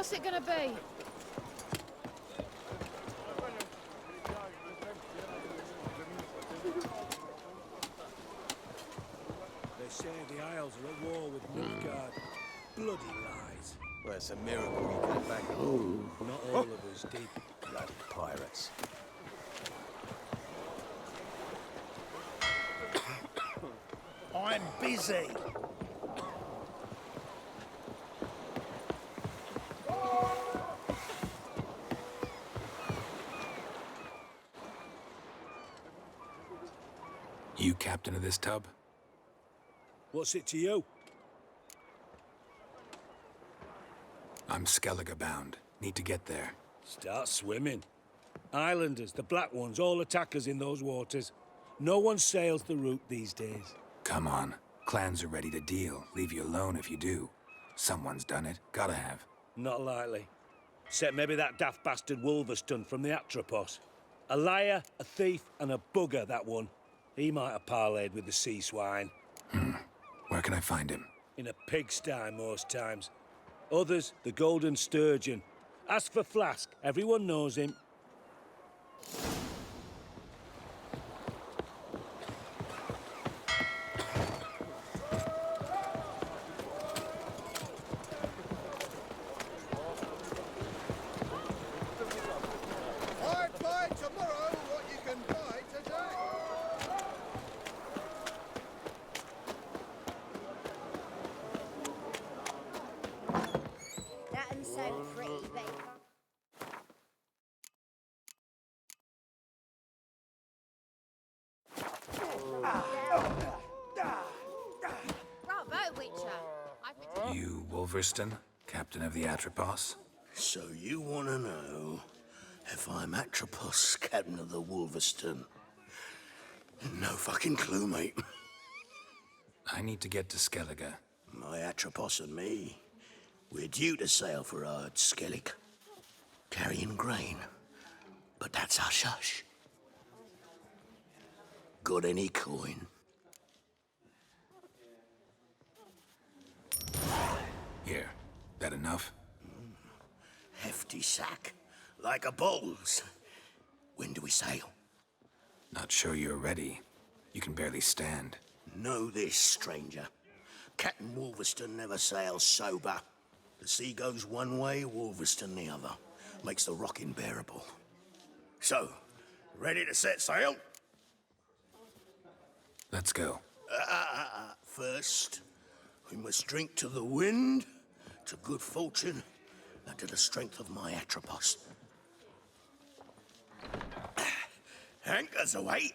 What's it gonna be? They say the Isles are at war with Midgard. Bloody lies. Well, it's a miracle you got back. Not all of us did. Bloody pirates. I'm busy. You captain of this tub? What's it to you? I'm Skellige bound. Need to get there. Start swimming. Islanders, the black ones, all attackers in those waters. No one sails the route these days. Come on. Clans are ready to deal. Leave you alone if you do. Someone's done it. Gotta have. Not likely. Except maybe that daft bastard Wolverstone from the Atropos. A liar, a thief, and a bugger, that one. He might have parlayed with the sea swine. Where can I find him? In a pigsty most times. Others, the golden sturgeon. Ask for Flask. Everyone knows him. I'd buy tomorrow what you can buy today. That and so pretty, babe. Bravo, Witcher. You, Wolverstone? Captain of the Atropos? So you want to know if I'm Atropos, captain of the Wolverstone? No fucking clue, mate. I need to get to Skellige. My Atropos and me, we're due to sail for our Skellige, carrying grain. But that's hush-hush. Got any coin? Here. That enough? Hefty sack, like a bull's. When do we sail? Not sure you're ready. You can barely stand. Know this, stranger. Captain Wolverstone never sails sober. The sea goes one way, Wolverstone the other. Makes the rocking bearable. So, ready to set sail? Let's go. First, we must drink to the wind, to good fortune, and to the strength of my Atropos. Anchors away.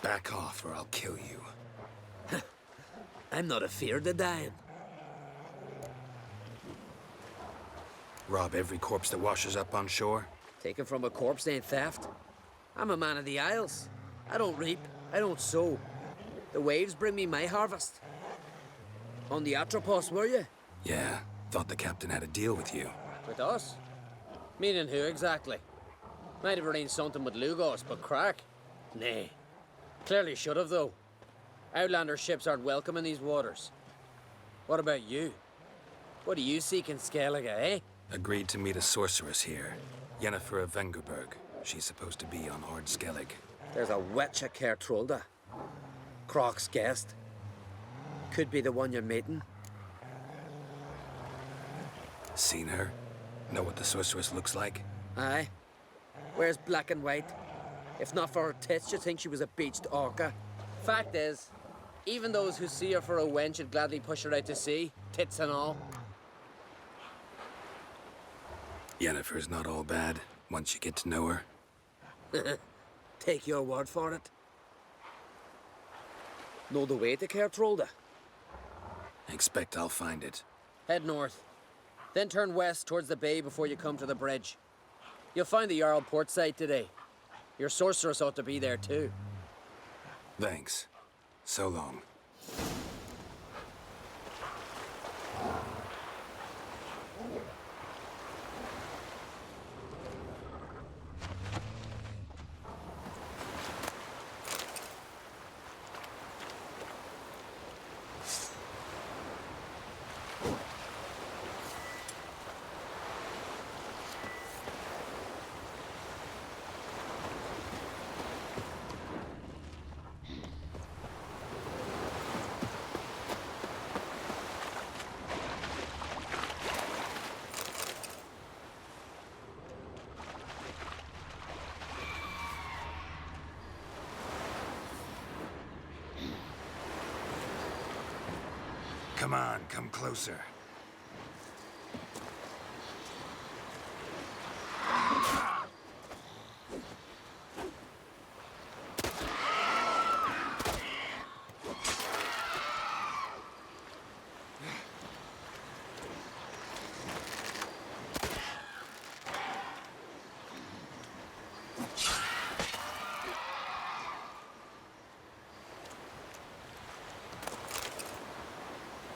Back off or I'll kill you. I'm not afeard of dying. Rob every corpse that washes up on shore? Taken from a corpse ain't theft. I'm a man of the Isles. I don't reap, I don't sow. The waves bring me my harvest. On the Atropos, were you? Yeah, thought the captain had a deal with you. With us? Meaning who exactly? Might have arranged something with Lugos, but crack? Nay. Clearly should have, though. Outlander ships aren't welcome in these waters. What about you? What do you seek in Skellige, eh? Agreed to meet a sorceress here. Yennefer of Vengerberg. She's supposed to be on Ord Skellig. There's a wetcha Kertrolda. Croc's guest. Could be the one you're meeting. Seen her? Know what the sorceress looks like? Aye. Wears black and white. If not for her tits, you'd think she was a beached orca. Fact is, even those who see her for a wench would gladly push her out to sea, tits and all. Yennefer's not all bad, once you get to know her. Take your word for it. Know the way to Kertrolda? Expect I'll find it. Head north. Then turn west towards the bay before you come to the bridge. You'll find the Jarl port site today. Your sorceress ought to be there too. Thanks. So long. Come on, come closer.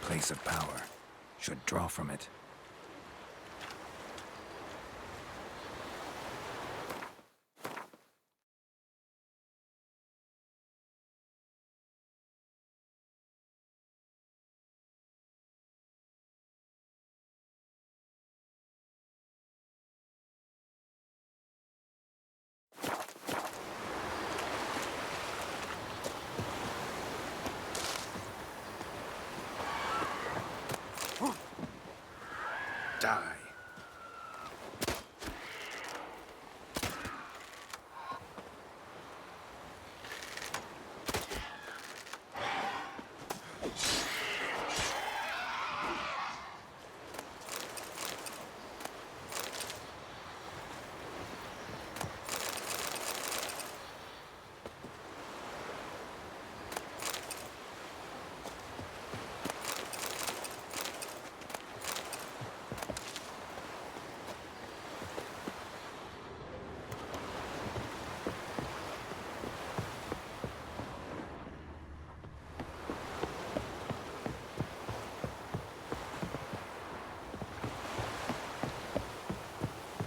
Place of power. Should draw from it. Die.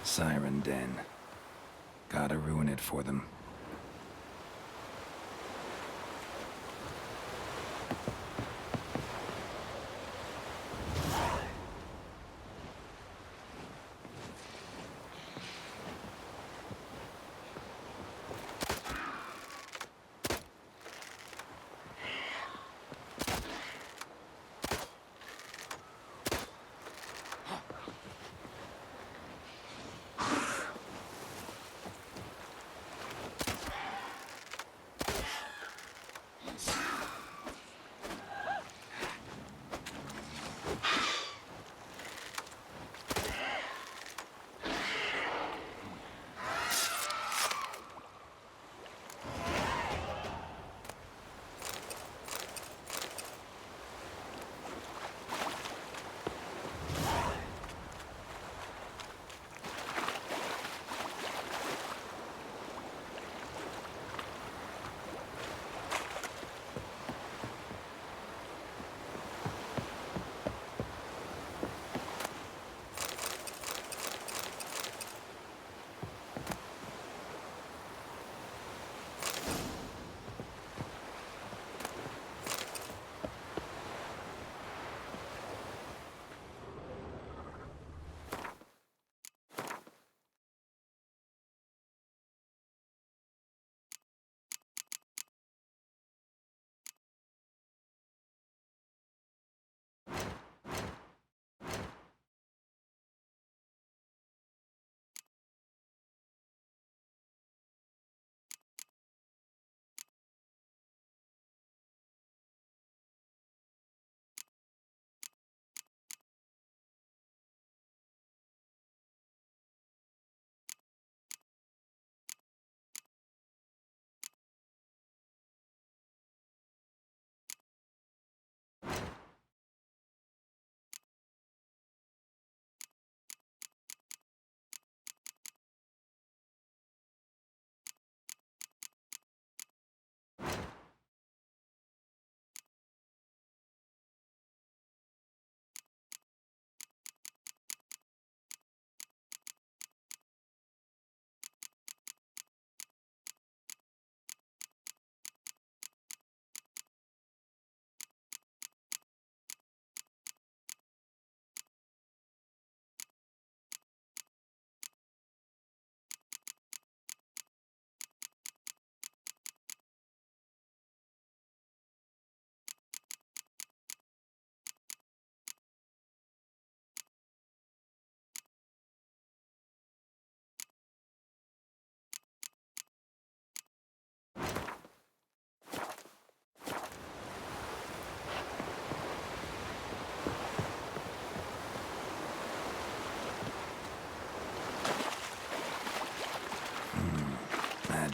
Siren Den. Gotta ruin it for them.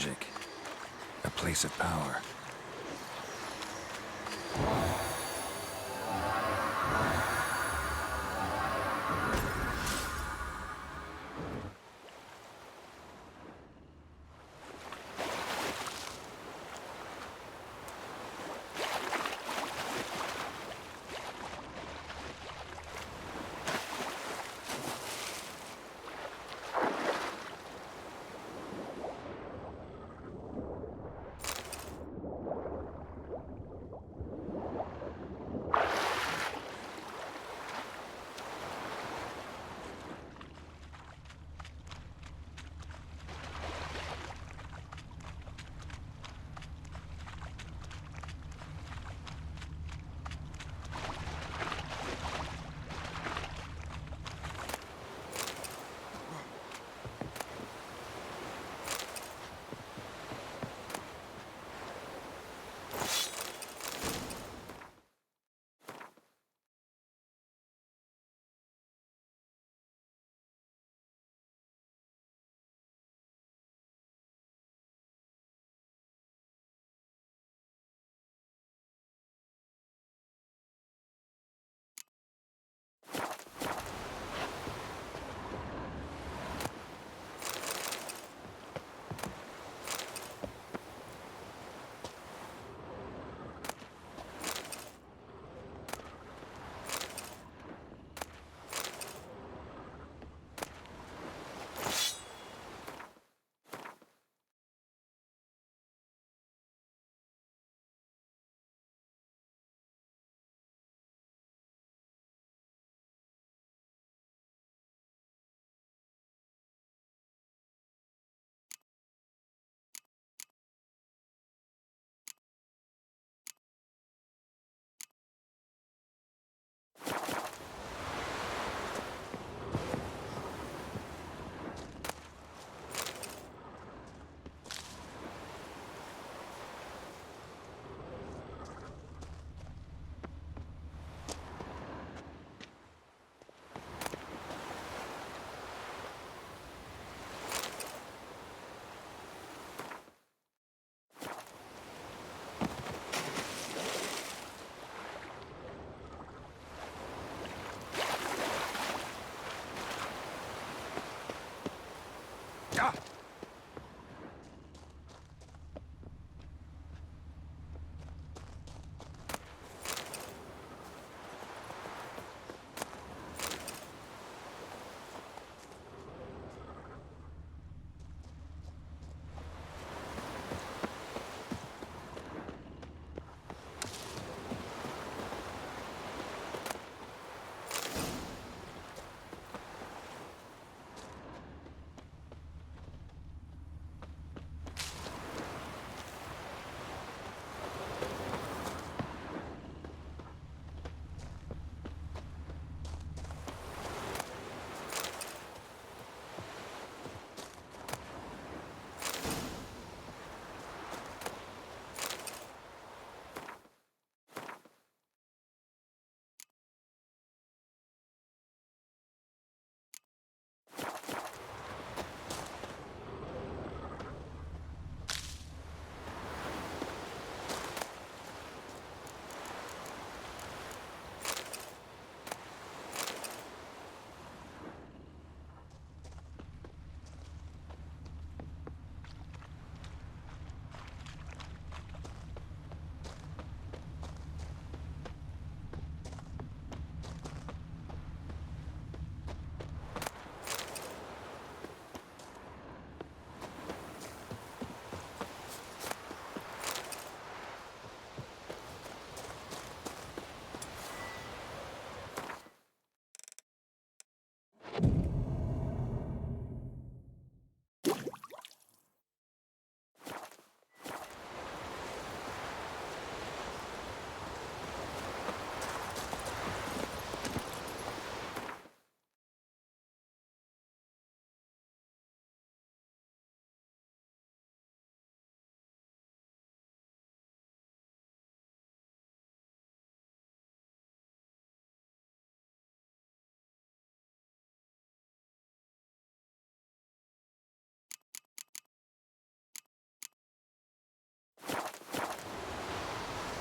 magic. A place of power.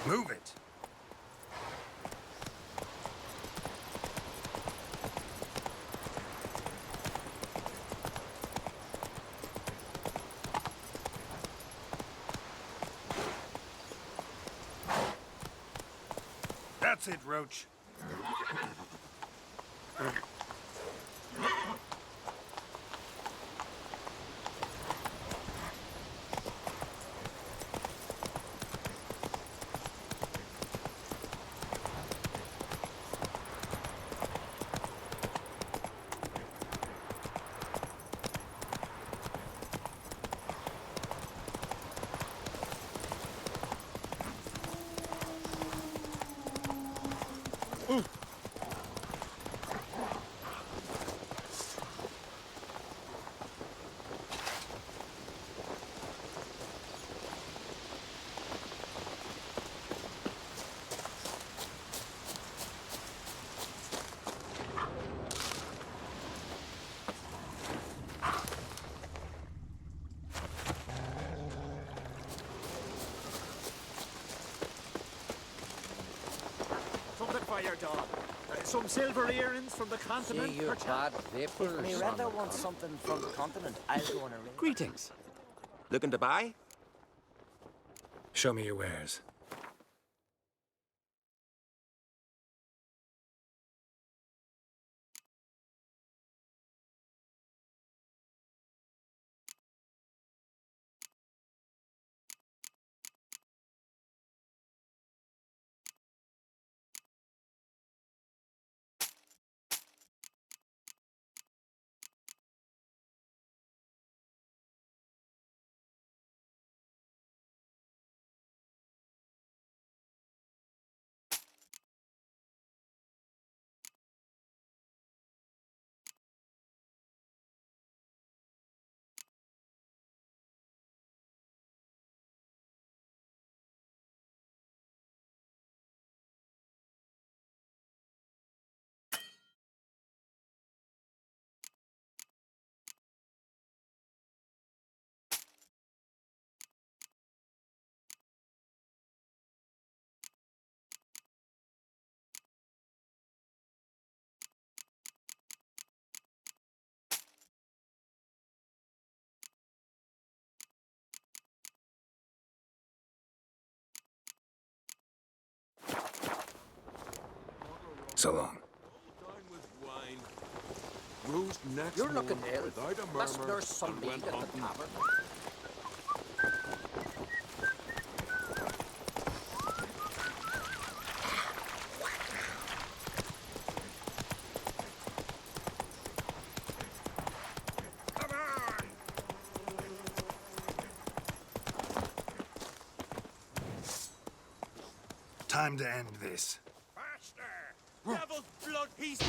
Move it! That's it, Roach. Something for your dog. Some silver earrings from the continent. See your bad vapours. Miranda wants something from the continent. I'll go on a ring. Greetings. Looking to buy? Show me your wares. So long. You're looking ill. Let's nurse some meat at the tavern. Time to end this. Devil's blood piece!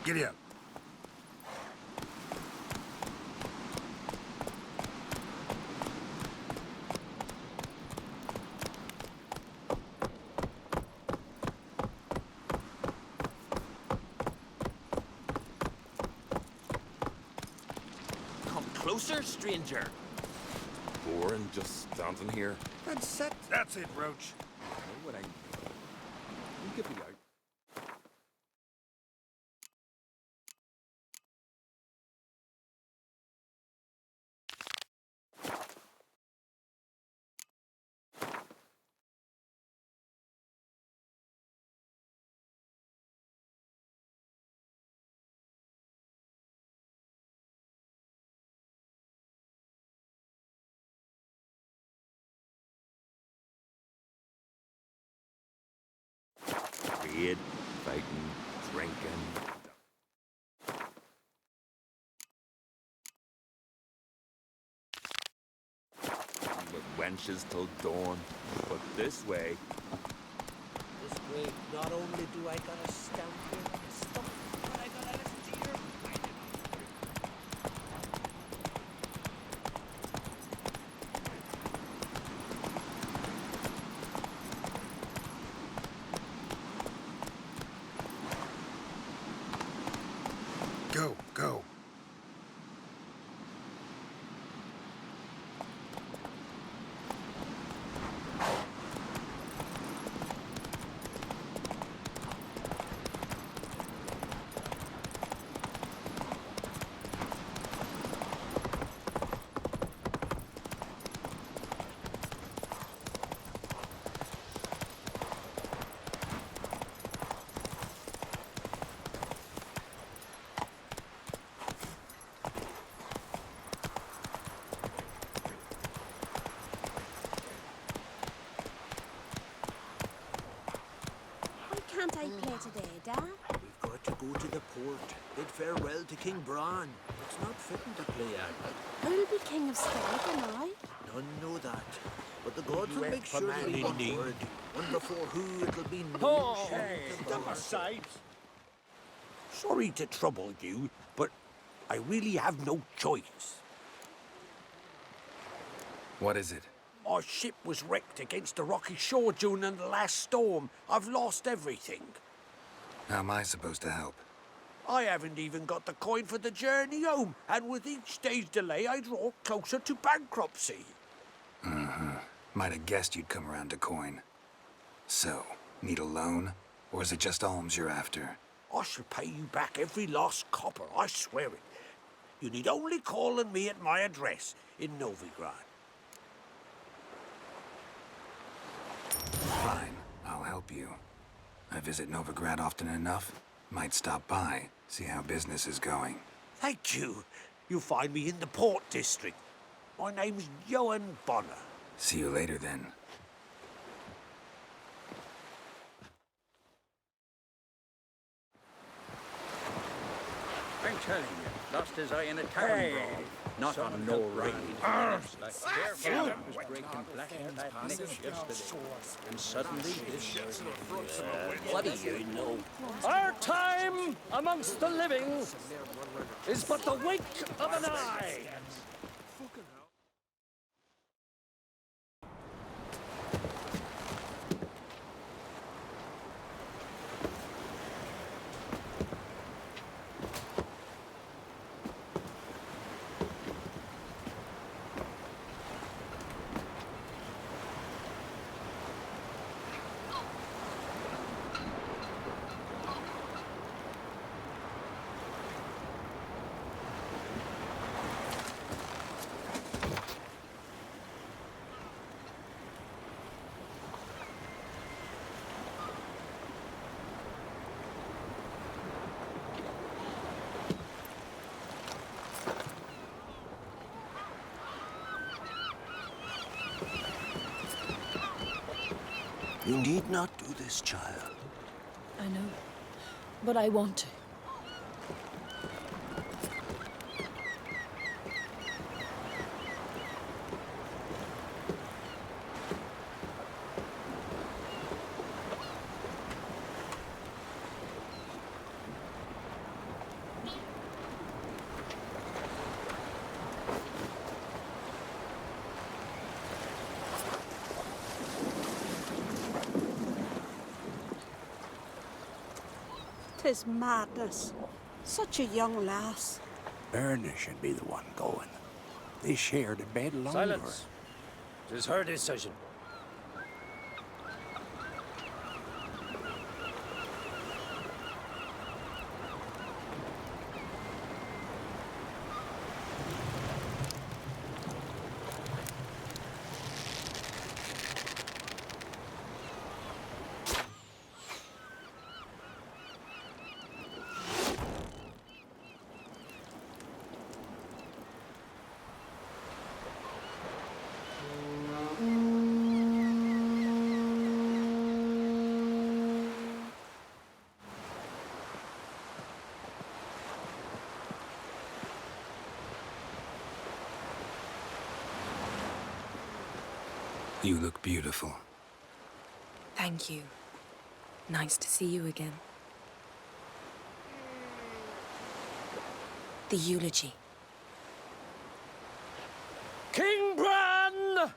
Giddy up. closer, stranger. Boring just standing here. That's it. That's it, Roach. Know what I mean. You get me out. Red, fighting, drinking. With wenches till dawn, but this way. This way, not only do I gotta stand here on the stump, but I gotta listen to your whining. Go, go. Why can't I play today, Dad? We've got to go to the port, bid farewell to King Bran. It's not fitting to play at. I'll be king of Skellige, am I? None know that. But the gods will make sure to be on word. And before who it'll be no shame. Sorry to trouble you, but I really have no choice. What is it? Our ship was wrecked against the rocky shore during the last storm. I've lost everything. How am I supposed to help? I haven't even got the coin for the journey home, and with each day's delay, I draw closer to bankruptcy. Might have guessed you'd come around to coin. So, need a loan? Or is it just alms you're after? I shall pay you back every last copper, I swear it. You need only call on me at my address in Novigrad. Fine, I'll help you. I visit Novigrad often enough. Might stop by, see how business is going. Thank you. You'll find me in the Port District. My name's Johan Bonner. See you later then. I'm telling you, lost his eye in a tavern brawl. Not on no ride. Careful, was breaking black at Nick yesterday. And suddenly this... What do you know? Our time amongst the living is but the wink of an eye. You need not do this, child. I know, but I want to. Tis madness. Such a young lass. Erna should be the one going. They shared a bed longer. Silence. It is her decision. You look beautiful. Thank you. Nice to see you again. The eulogy. King Bran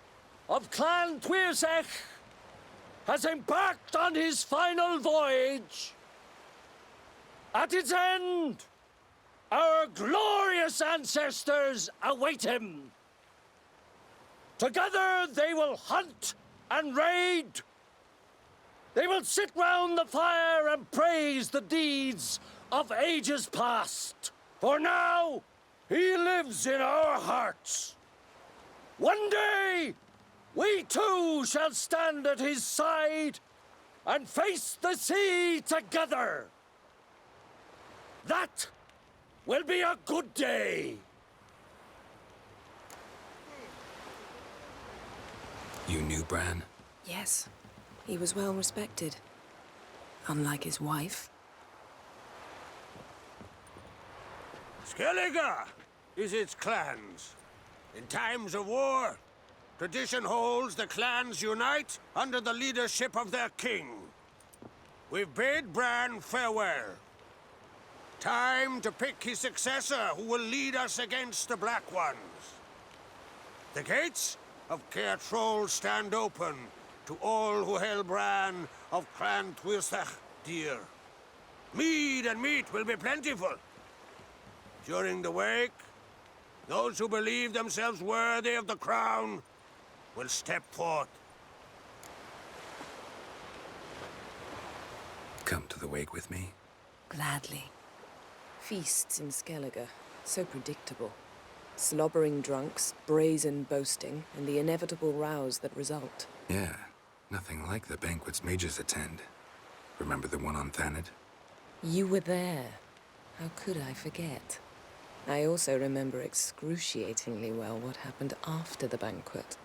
of Clan Tuirsech has embarked on his final voyage. At its end, our glorious ancestors await him. Together they will hunt and raid. They will sit round the fire and praise the deeds of ages past. For now, he lives in our hearts. One day, we too shall stand at his side and face the sea together. That will be a good day. You knew Bran? Yes, he was well respected. Unlike his wife. Skellige is its clans. In times of war, tradition holds the clans unite under the leadership of their king. We've bid Bran farewell. Time to pick his successor who will lead us against the Black Ones. The gates of Caer Troll stand open to all who held Bran of Clan Tuirsech dear. Mead and meat will be plentiful. During the wake, those who believe themselves worthy of the crown will step forth. Come to the wake with me? Gladly. Feasts in Skellige, so predictable. Slobbering drunks, brazen boasting, and the inevitable rows that result. Yeah, nothing like the banquets mages attend. Remember the one on Thanedd? You were there. How could I forget? I also remember excruciatingly well what happened after the banquet.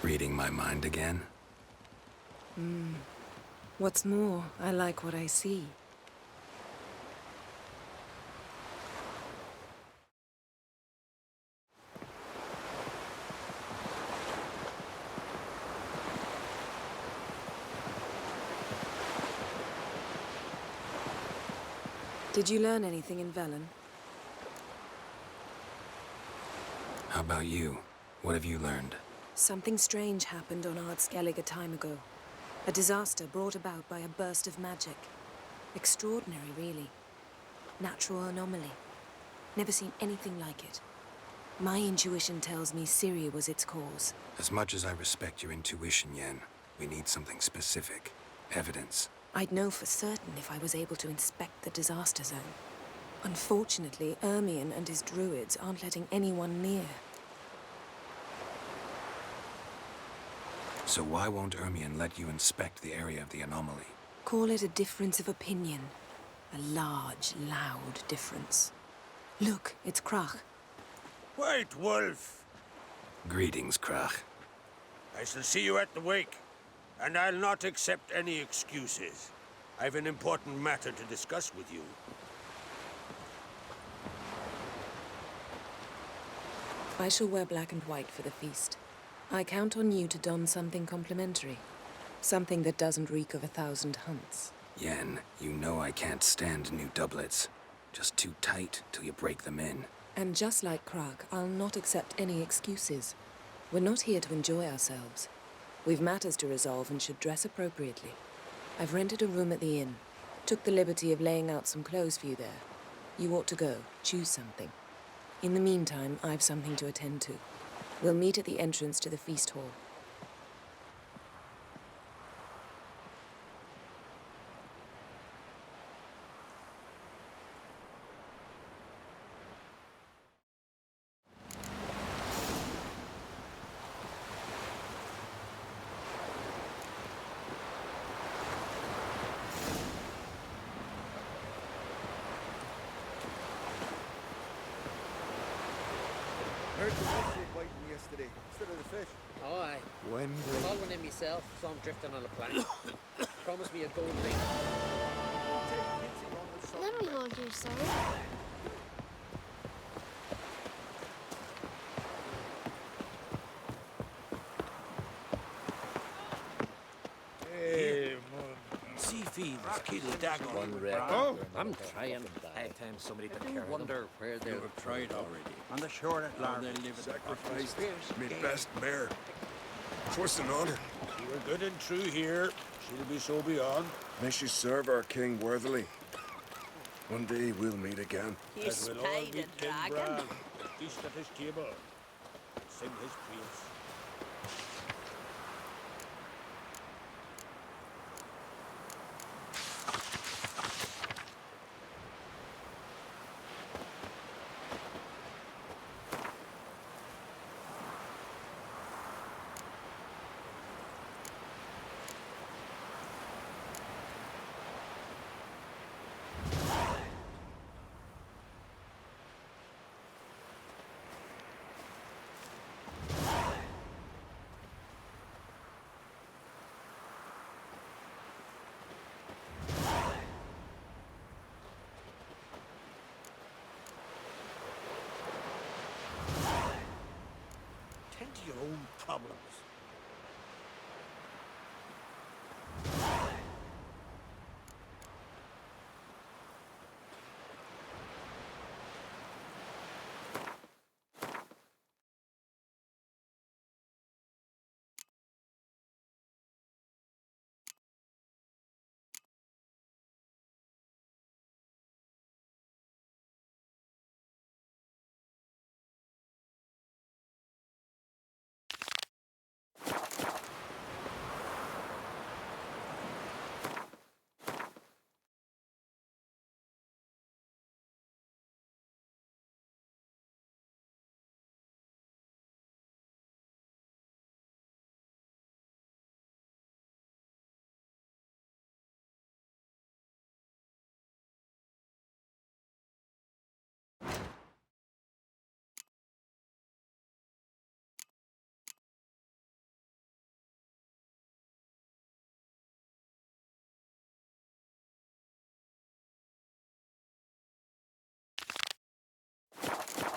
Reading my mind again? What's more, I like what I see. Did you learn anything in Velen? How about you? What have you learned? Something strange happened on Ard Skellige a time ago. A disaster brought about by a burst of magic. Extraordinary, really. Natural anomaly. Never seen anything like it. My intuition tells me Syria was its cause. As much as I respect your intuition, Yen, we need something specific. Evidence. I'd know for certain if I was able to inspect the disaster zone. Unfortunately, Ermion and his druids aren't letting anyone near. So why won't Ermion let you inspect the area of the anomaly? Call it a difference of opinion. A large, loud difference. Look, it's Krach. White Wolf! Greetings, Krach. I shall see you at the wake, and I'll not accept any excuses. I've an important matter to discuss with you. I shall wear black and white for the feast. I count on you to don something complimentary. Something that doesn't reek of 1,000 hunts. Yen, you know I can't stand new doublets. Just too tight till you break them in. And just like Krach, I'll not accept any excuses. We're not here to enjoy ourselves. We've matters to resolve and should dress appropriately. I've rented a room at the inn. Took the liberty of laying out some clothes for you there. You ought to go. Choose something. In the meantime, I've something to attend to. We'll meet at the entrance to the feast hall. Heard the fish biting yesterday instead of the fish. Oh, aye. When? Caught one in myself, so I'm drifting on a plank. Promised me a gold ring. Let me hold you, sir. Hey, sea fiends kill dagon. Oh, I'm trying. I time somebody to care. Wonder where they'll You've tried already. on the shore at Largo. They live Sacrificed me best mare. 'Twas an honor. She were good and true here. She'll be so beyond. May she serve our king worthily. One day we'll meet again. You As we'll all spied meet a King dragon. Bran, feast at his table, sing his praise. Tend to your own problems.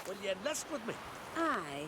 Will you enlist with me? Aye.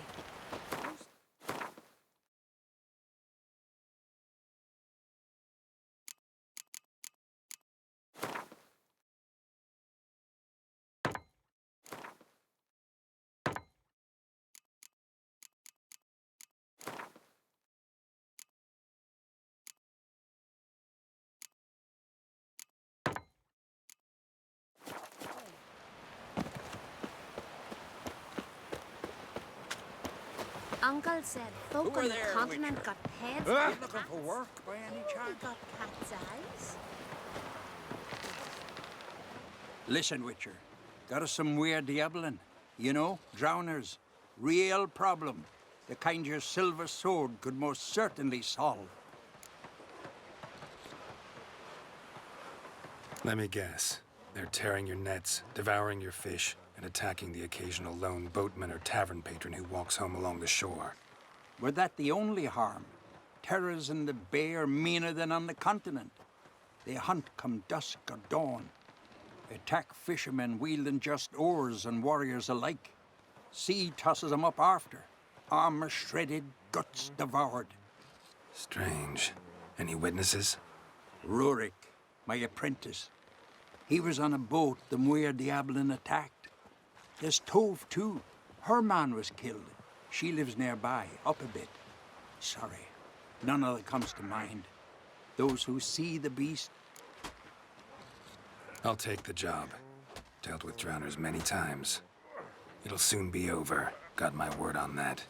Uncle said folk Who are on the there, continent Witcher? got heads You like looking for cats. work by any They chance? got cat's eyes. Listen, Witcher. Got us some weird diabling. You know, drowners. Real problem. The kind your silver sword could most certainly solve. Let me guess. They're tearing your nets, devouring your fish, and attacking the occasional lone boatman or tavern patron who walks home along the shore. Were that the only harm? Terrors in the bay are meaner than on the continent. They hunt come dusk or dawn. Attack fishermen wielding just oars and warriors alike. Sea tosses them up after. Armor shredded, guts devoured. Strange. Any witnesses? Rurik, my apprentice. He was on a boat the Muir Diablin attacked. There's Tove, too. Her man was killed. She lives nearby, up a bit. Sorry, none of it comes to mind. Those who see the beast. I'll take the job. Dealt with drowners many times. It'll soon be over. Got my word on that.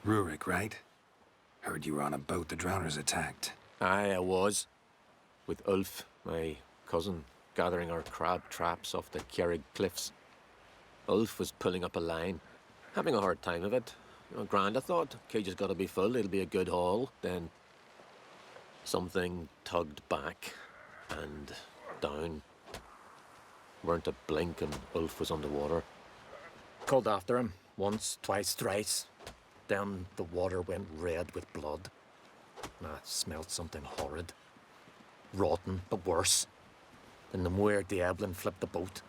Rurik, right? Heard you were on a boat the drowners attacked. Aye, I was. With Ulf, my cousin, gathering our crab traps off the Kjerrig cliffs. Ulf was pulling up a line, having a hard time of it. Grand, I thought. Cage has got to be full, it'll be a good haul. Then something tugged back and down. Weren't a blink and Ulf was underwater. Called after him once, twice, thrice. Then the water went red with blood. And I smelled something horrid. Rotten, but worse. Then the Muir Diablin flipped the boat.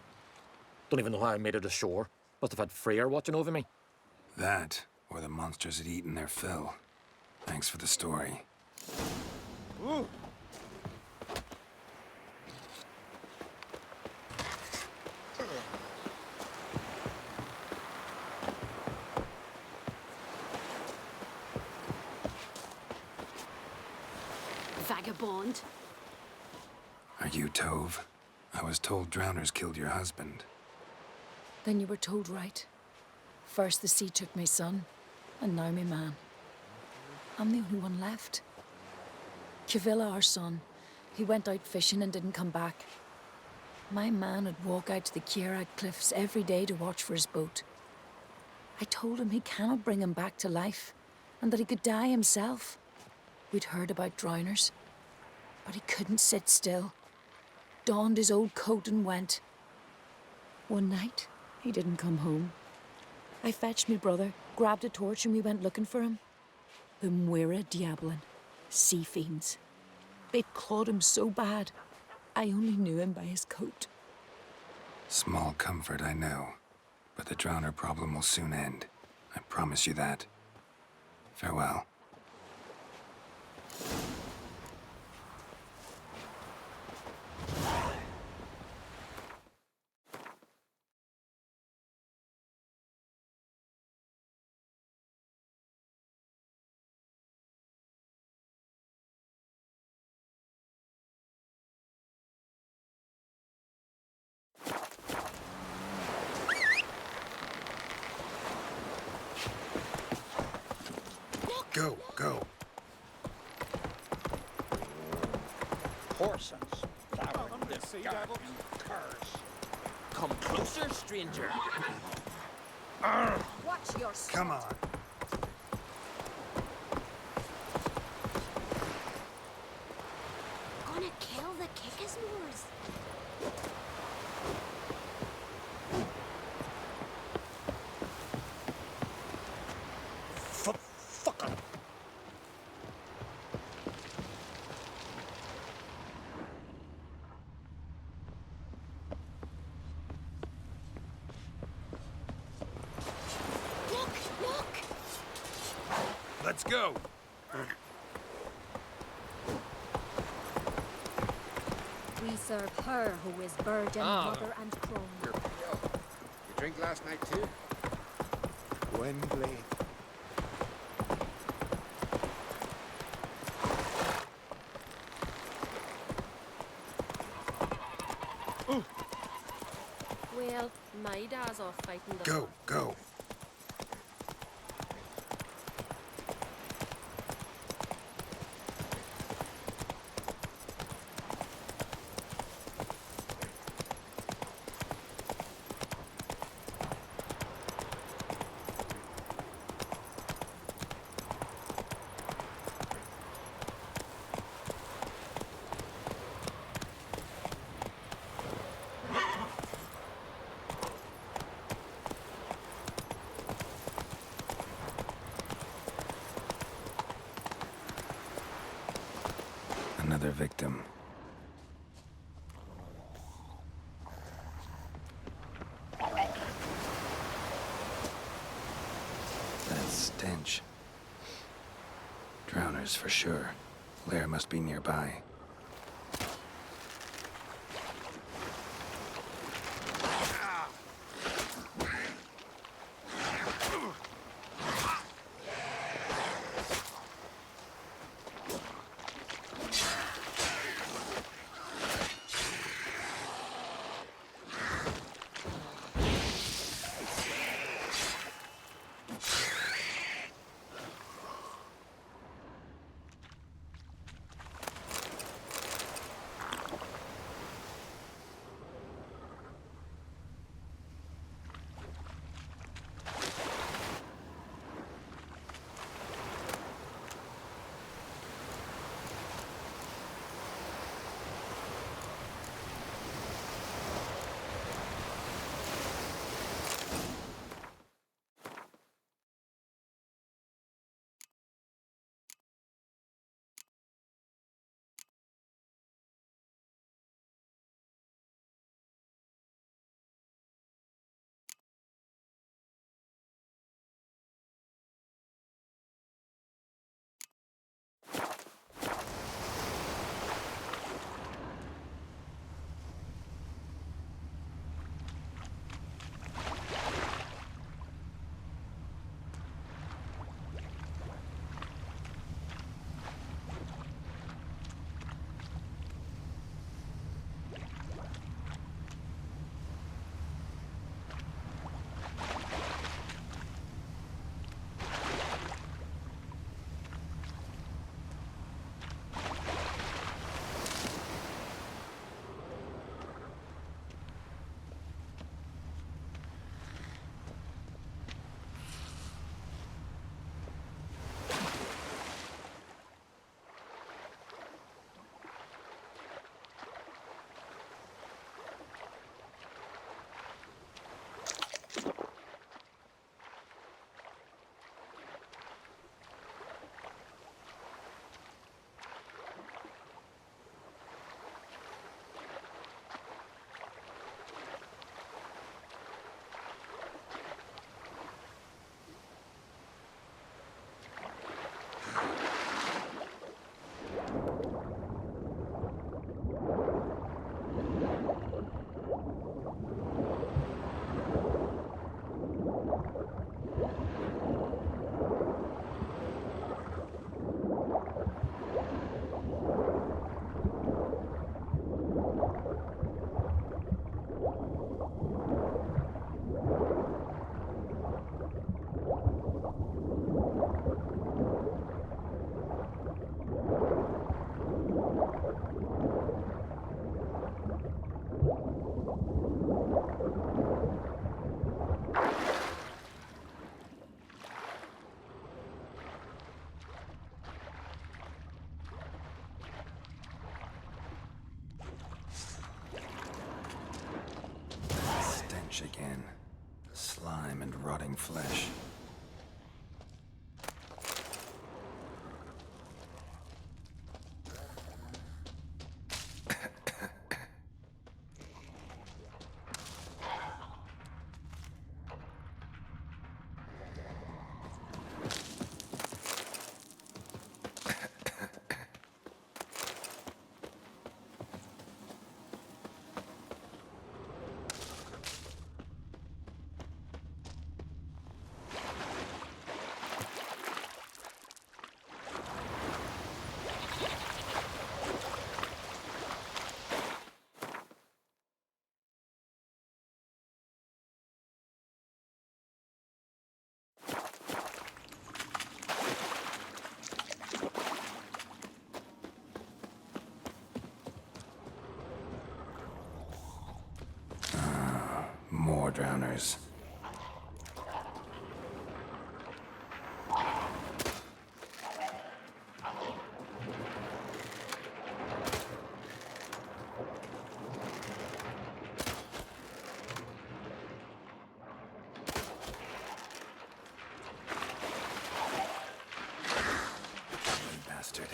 Don't even know how I made it ashore. Must have had Freyr watching over me. That, or the monsters had eaten their fill. Thanks for the story. Ooh. Vagabond. Are you Tove? I was told drowners killed your husband. Then you were told right. First the sea took my son, and now my man. I'm the only one left. Kavilla, our son, he went out fishing and didn't come back. My man would walk out to the Kjerrig cliffs every day to watch for his boat. I told him he cannot bring him back to life, and that he could die himself. We'd heard about drowners, but he couldn't sit still. Donned his old coat and went. One night, he didn't come home. I fetched me brother, grabbed a torch, and we went looking for him. The Muir Diablin, sea fiends. They'd clawed him so bad, I only knew him by his coat. Small comfort, I know. But the drowner problem will soon end. I promise you that. Farewell. Go, go. Horsens, flowering the sea devils, curs. Come closer, stranger. Watch your step. Come on. Gonna kill the Kickismores. Fucker. Look! Let's go. We serve her who is virgin, mother, and crone. You drink last night too? Wembley. Well, my dad's off fighting the... Go, go. Another victim. That stench. Drowners for sure. Lair must be nearby. rotting flesh. More drowners. Bastard.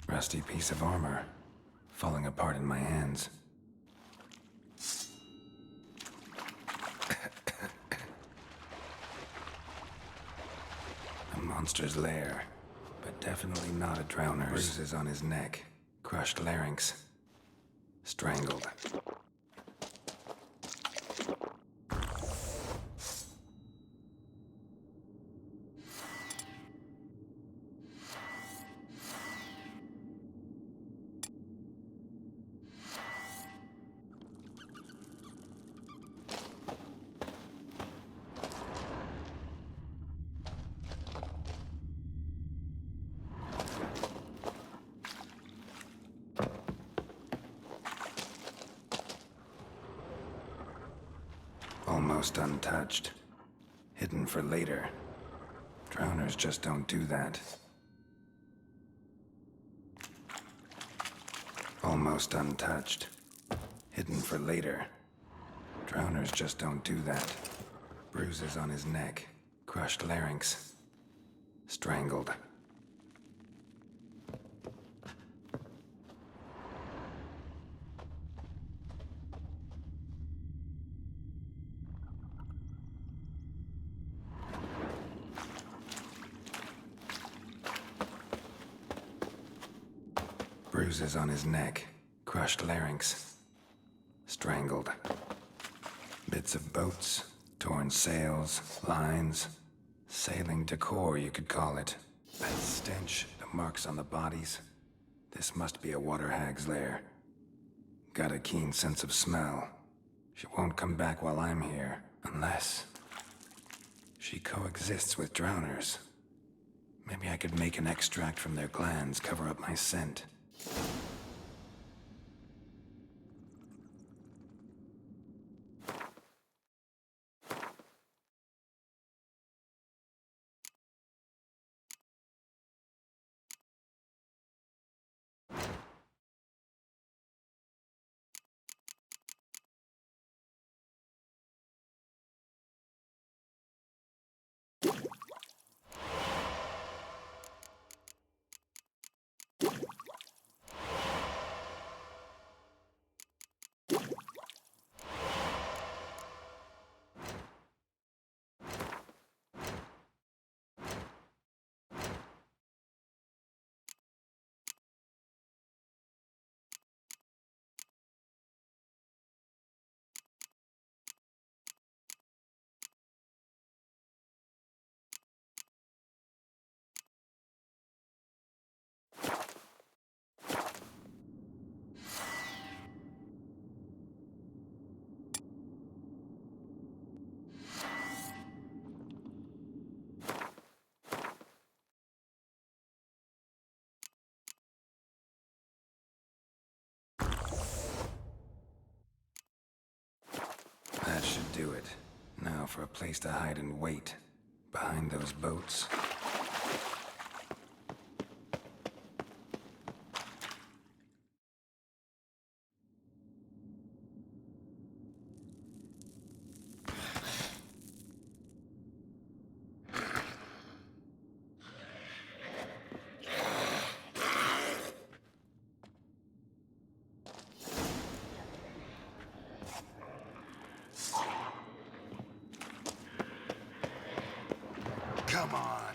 Rusty piece of armor, falling apart in my hands. A monster's lair, but definitely not a drowner's. Bruises on his neck, crushed larynx, strangled. Almost untouched. Hidden for later. Drowners just don't do that. Almost untouched. Hidden for later. Drowners just don't do that. Bruises on his neck. Crushed larynx. Strangled. Bruises on his neck, crushed larynx, strangled. Bits of boats, torn sails, lines, sailing decor, you could call it. That stench, the marks on the bodies. This must be a water hag's lair. Got a keen sense of smell. She won't come back while I'm here, unless she coexists with drowners. Maybe I could make an extract from their glands cover up my scent. do it. Now for a place to hide and wait. Behind those boats. Come on.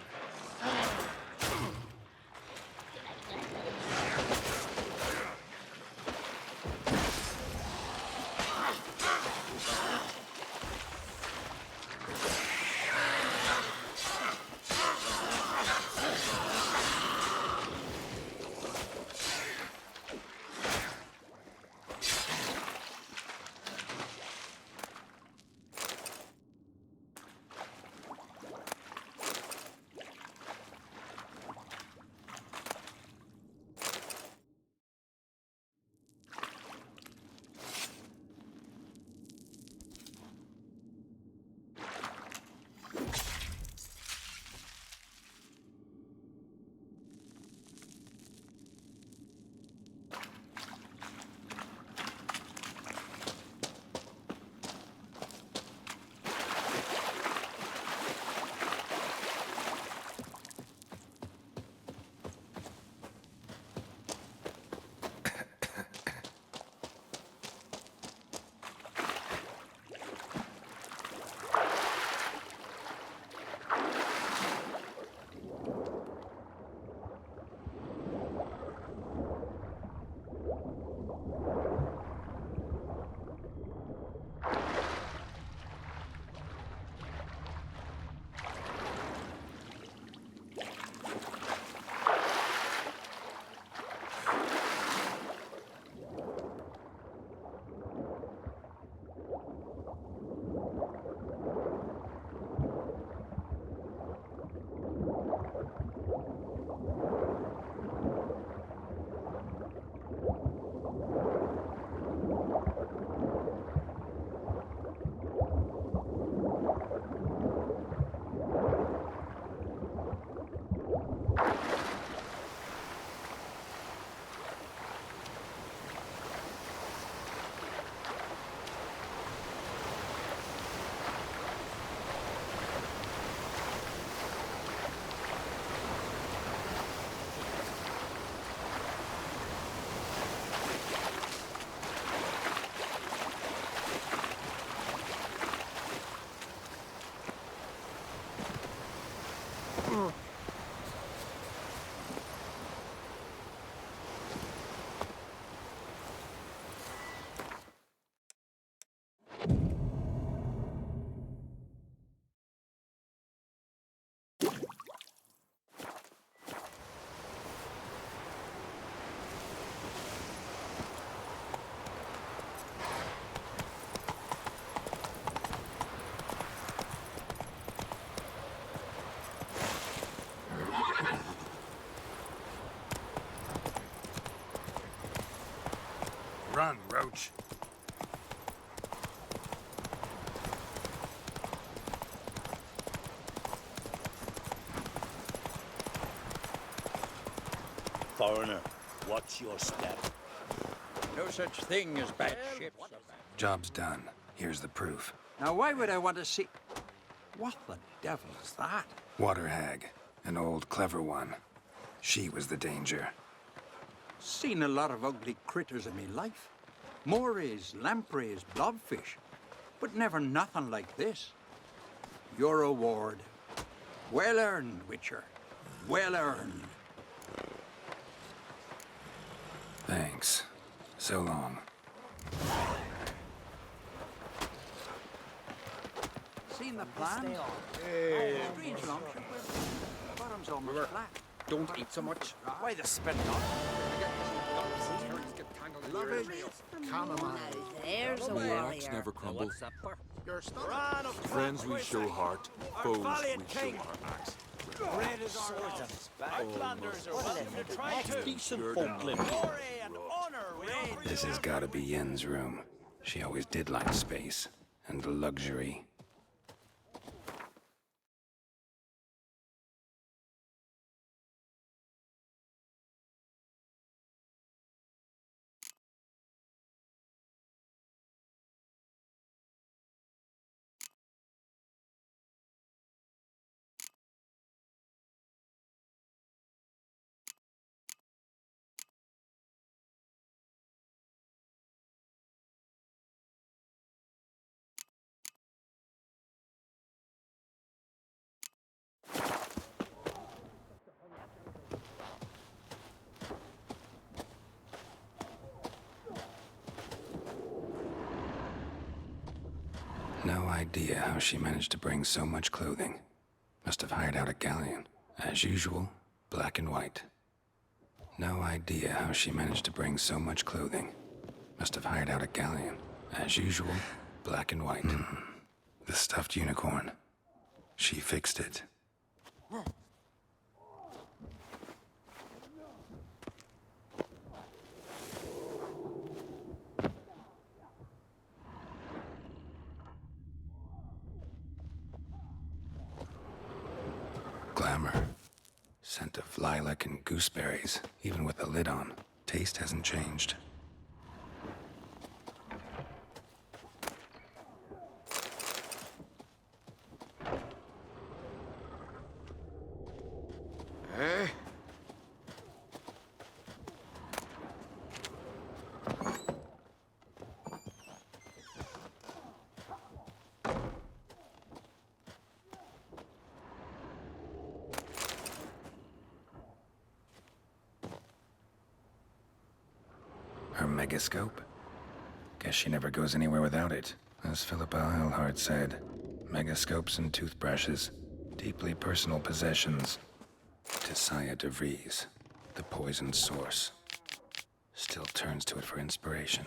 Run, Roach. Foreigner, what's your step? No such thing as bad ships. Job's done. Here's the proof. Now, why would I want to see... What the devil is that? Water hag. An old, clever one. She was the danger. Seen a lot of ugly critters in me life. Morays, lampreys, blobfish. But never nothing like this. Your award. Well earned, Witcher. Well earned. Thanks. So long. Seen the plan? Strange longship. Bottom's almost flat. Don't eat so much. Why the spit There's a Rocks never crumble. Friends we show heart, foes we show our axe. Red is swords and backlanders are welcome to try to decent folk living. Glory and honor reign. This has gotta be Yen's room. She always did like space. and luxury. No idea how she managed to bring so much clothing. Must have hired out a galleon. As usual, black and white. No idea how she managed to bring so much clothing. Must have hired out a galleon. As usual, black and white. The stuffed unicorn. She fixed it. Glamour. Scent of lilac and gooseberries, even with the lid on. Taste hasn't changed. Her megascope? Guess she never goes anywhere without it. As Philippa Eilhart said, megascopes and toothbrushes, deeply personal possessions. To Saya de Vries, the poisoned source, still turns to it for inspiration.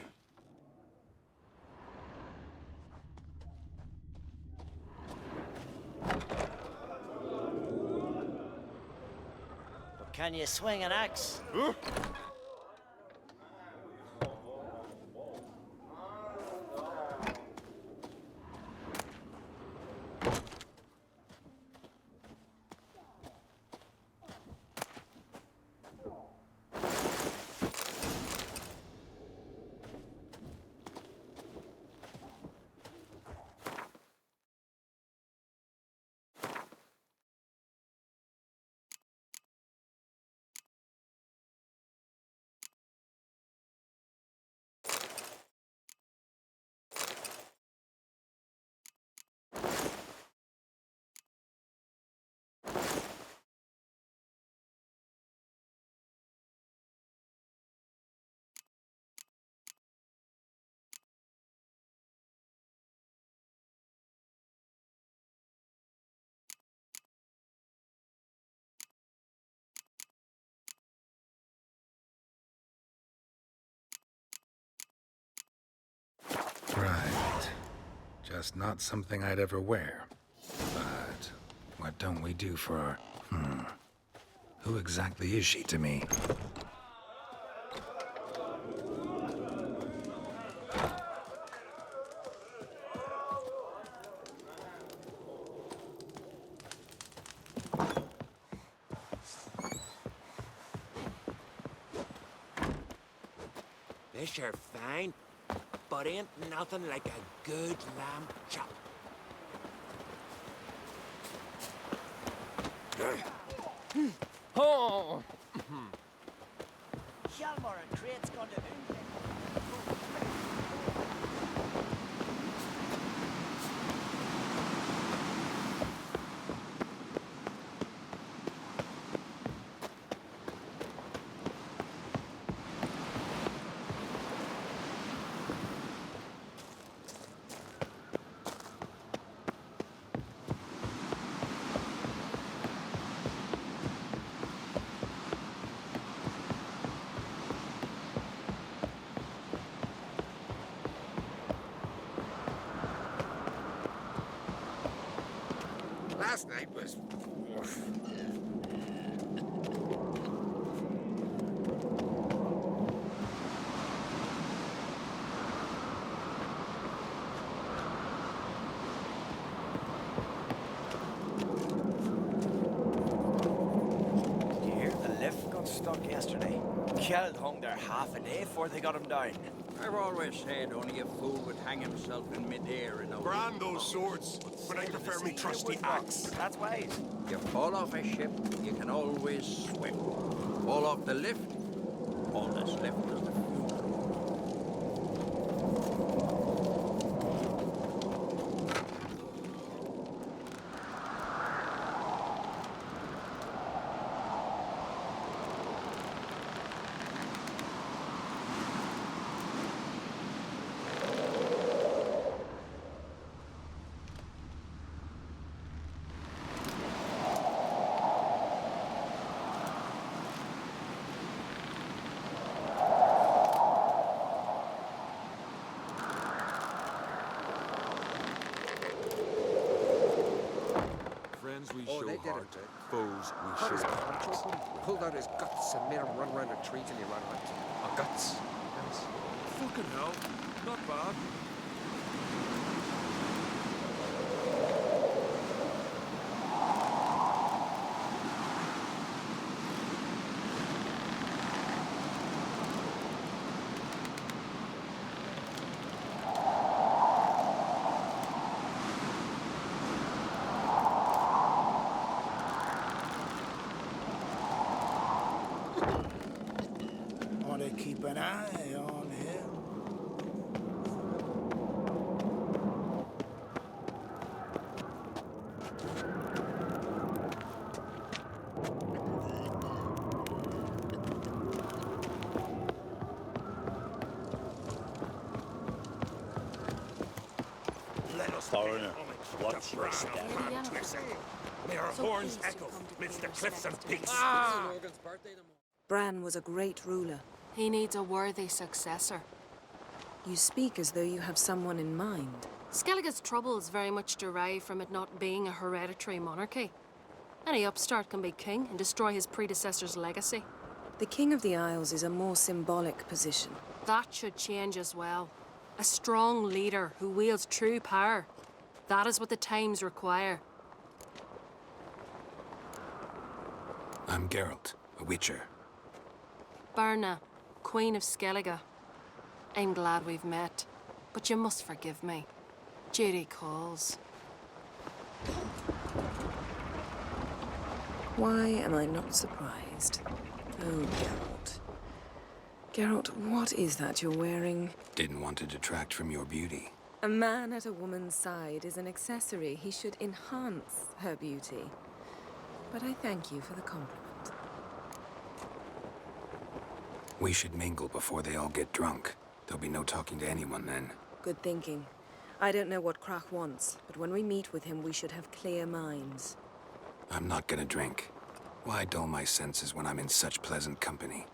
But can you swing an axe? Right. Just not something I'd ever wear. But what don't we do for our... Who exactly is she to me? This are fine, but ain't nothing like a good lamb chop. Oh! Hjalmar and Crate's gone to stuck yesterday. Kjeld hung there half a day before they got him down. I've always said only a fool would hang himself in midair in a Brand those swords, but I prefer me trusty axe. That's wise. You fall off a ship, you can always swim. Fall off the lift, all that's left is the fuel. Friends we Oh, show they did heart, it. foes we Cut his show punch axe. open, pulled out his guts, and made him run around a tree till he ran out. Oh, guts. Yes. Fucking hell, not bad. Ought to keep an eye on him. Let us Foreigner, what's your step? May our So horns pleased to echo come to midst pay the cliffs and respects to peaks. his Ah! Morgan's birthday tomorrow. Bran was a great ruler. He needs a worthy successor. You speak as though you have someone in mind. Skellige's troubles very much derive from it not being a hereditary monarchy. Any upstart can be king and destroy his predecessor's legacy. The King of the Isles is a more symbolic position. That should change as well. A strong leader who wields true power. That is what the times require. I'm Geralt, a Witcher. Berna, Queen of Skellige. I'm glad we've met, but you must forgive me. Duty calls. Why am I not surprised? Oh, Geralt. Geralt, what is that you're wearing? Didn't want to detract from your beauty. A man at a woman's side is an accessory. He should enhance her beauty. But I thank you for the compliment. We should mingle before they all get drunk. There'll be no talking to anyone then. Good thinking. I don't know what Krach wants, but when we meet with him, we should have clear minds. I'm not gonna drink. Why dull my senses when I'm in such pleasant company?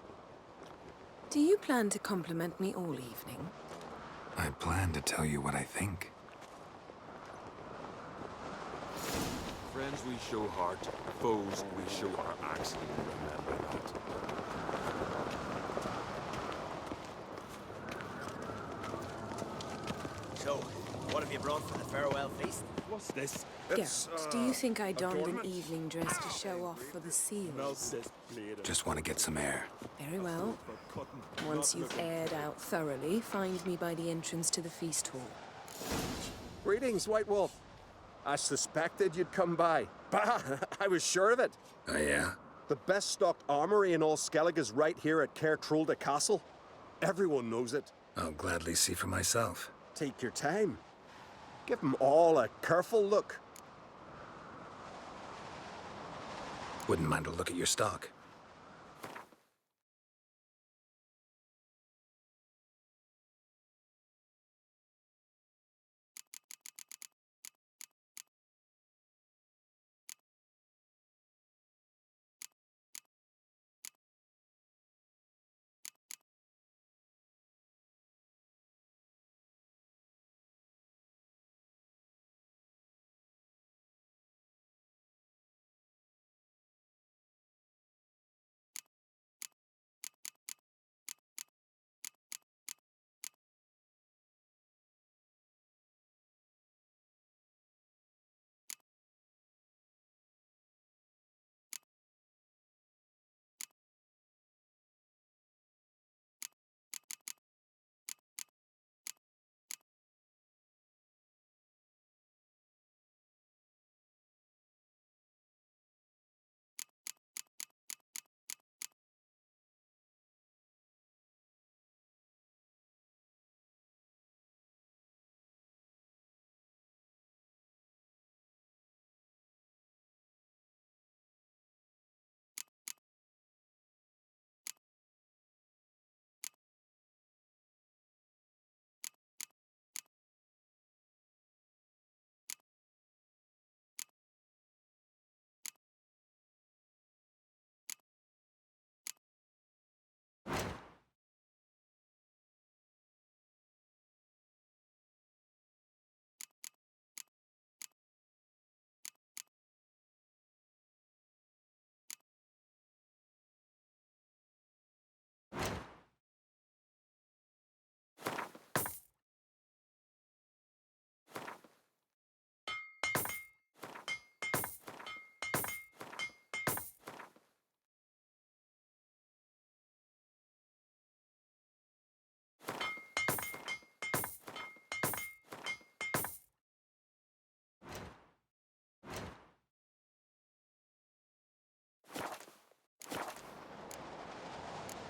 Do you plan to compliment me all evening? I plan to tell you what I think. Friends we show heart, foes we show our axe. Remember that. So, what have you brought for the farewell feast? What's this? Geralt, do you think I donned an evening dress to show off for the seals? Just want to get some air. Very well. Once you've aired out thoroughly, find me by the entrance to the feast hall. Greetings, White Wolf. I suspected you'd come by. Bah! I was sure of it. Oh, yeah? The best stocked armory in all Skellige is right here at Caer Trulda Castle. Everyone knows it. I'll gladly see for myself. Take your time. Give them all a careful look. Wouldn't mind a look at your stock.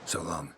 So long.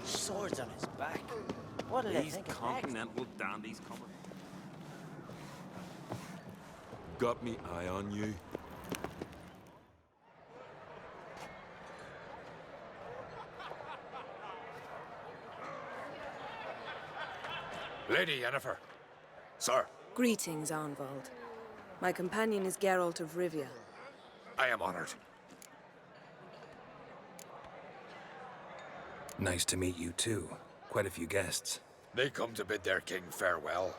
Swords on his back. What'll they These think of continental dandies coming. Got me eye on you. Lady Yennefer. Sir. Greetings, Arnvald. My companion is Geralt of Rivia. I am honored. Nice to meet you, too. Quite a few guests. They come to bid their king farewell.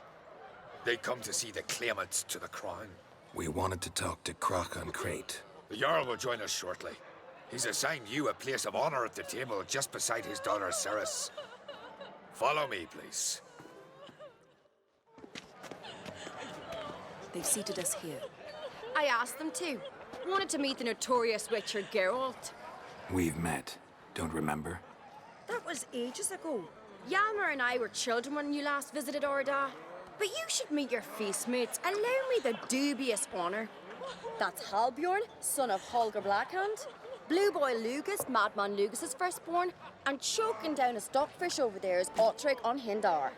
They come to see the claimants to the crown. We wanted to talk to Croc on Crate. The Jarl will join us shortly. He's assigned you a place of honor at the table just beside his daughter Ceres. Follow me, please. They've seated us here. I asked them to. Wanted to meet the notorious Witcher Geralt. We've met. Don't remember? That was ages ago. Yalmer and I were children when you last visited Orda. But you should meet your feast mates. Allow me the dubious honor. That's Halbjorn, son of Holger Blackhand. Blue Boy Lugus, Madman Lugus's firstborn. And choking down a stockfish over there is Otric on Hindar.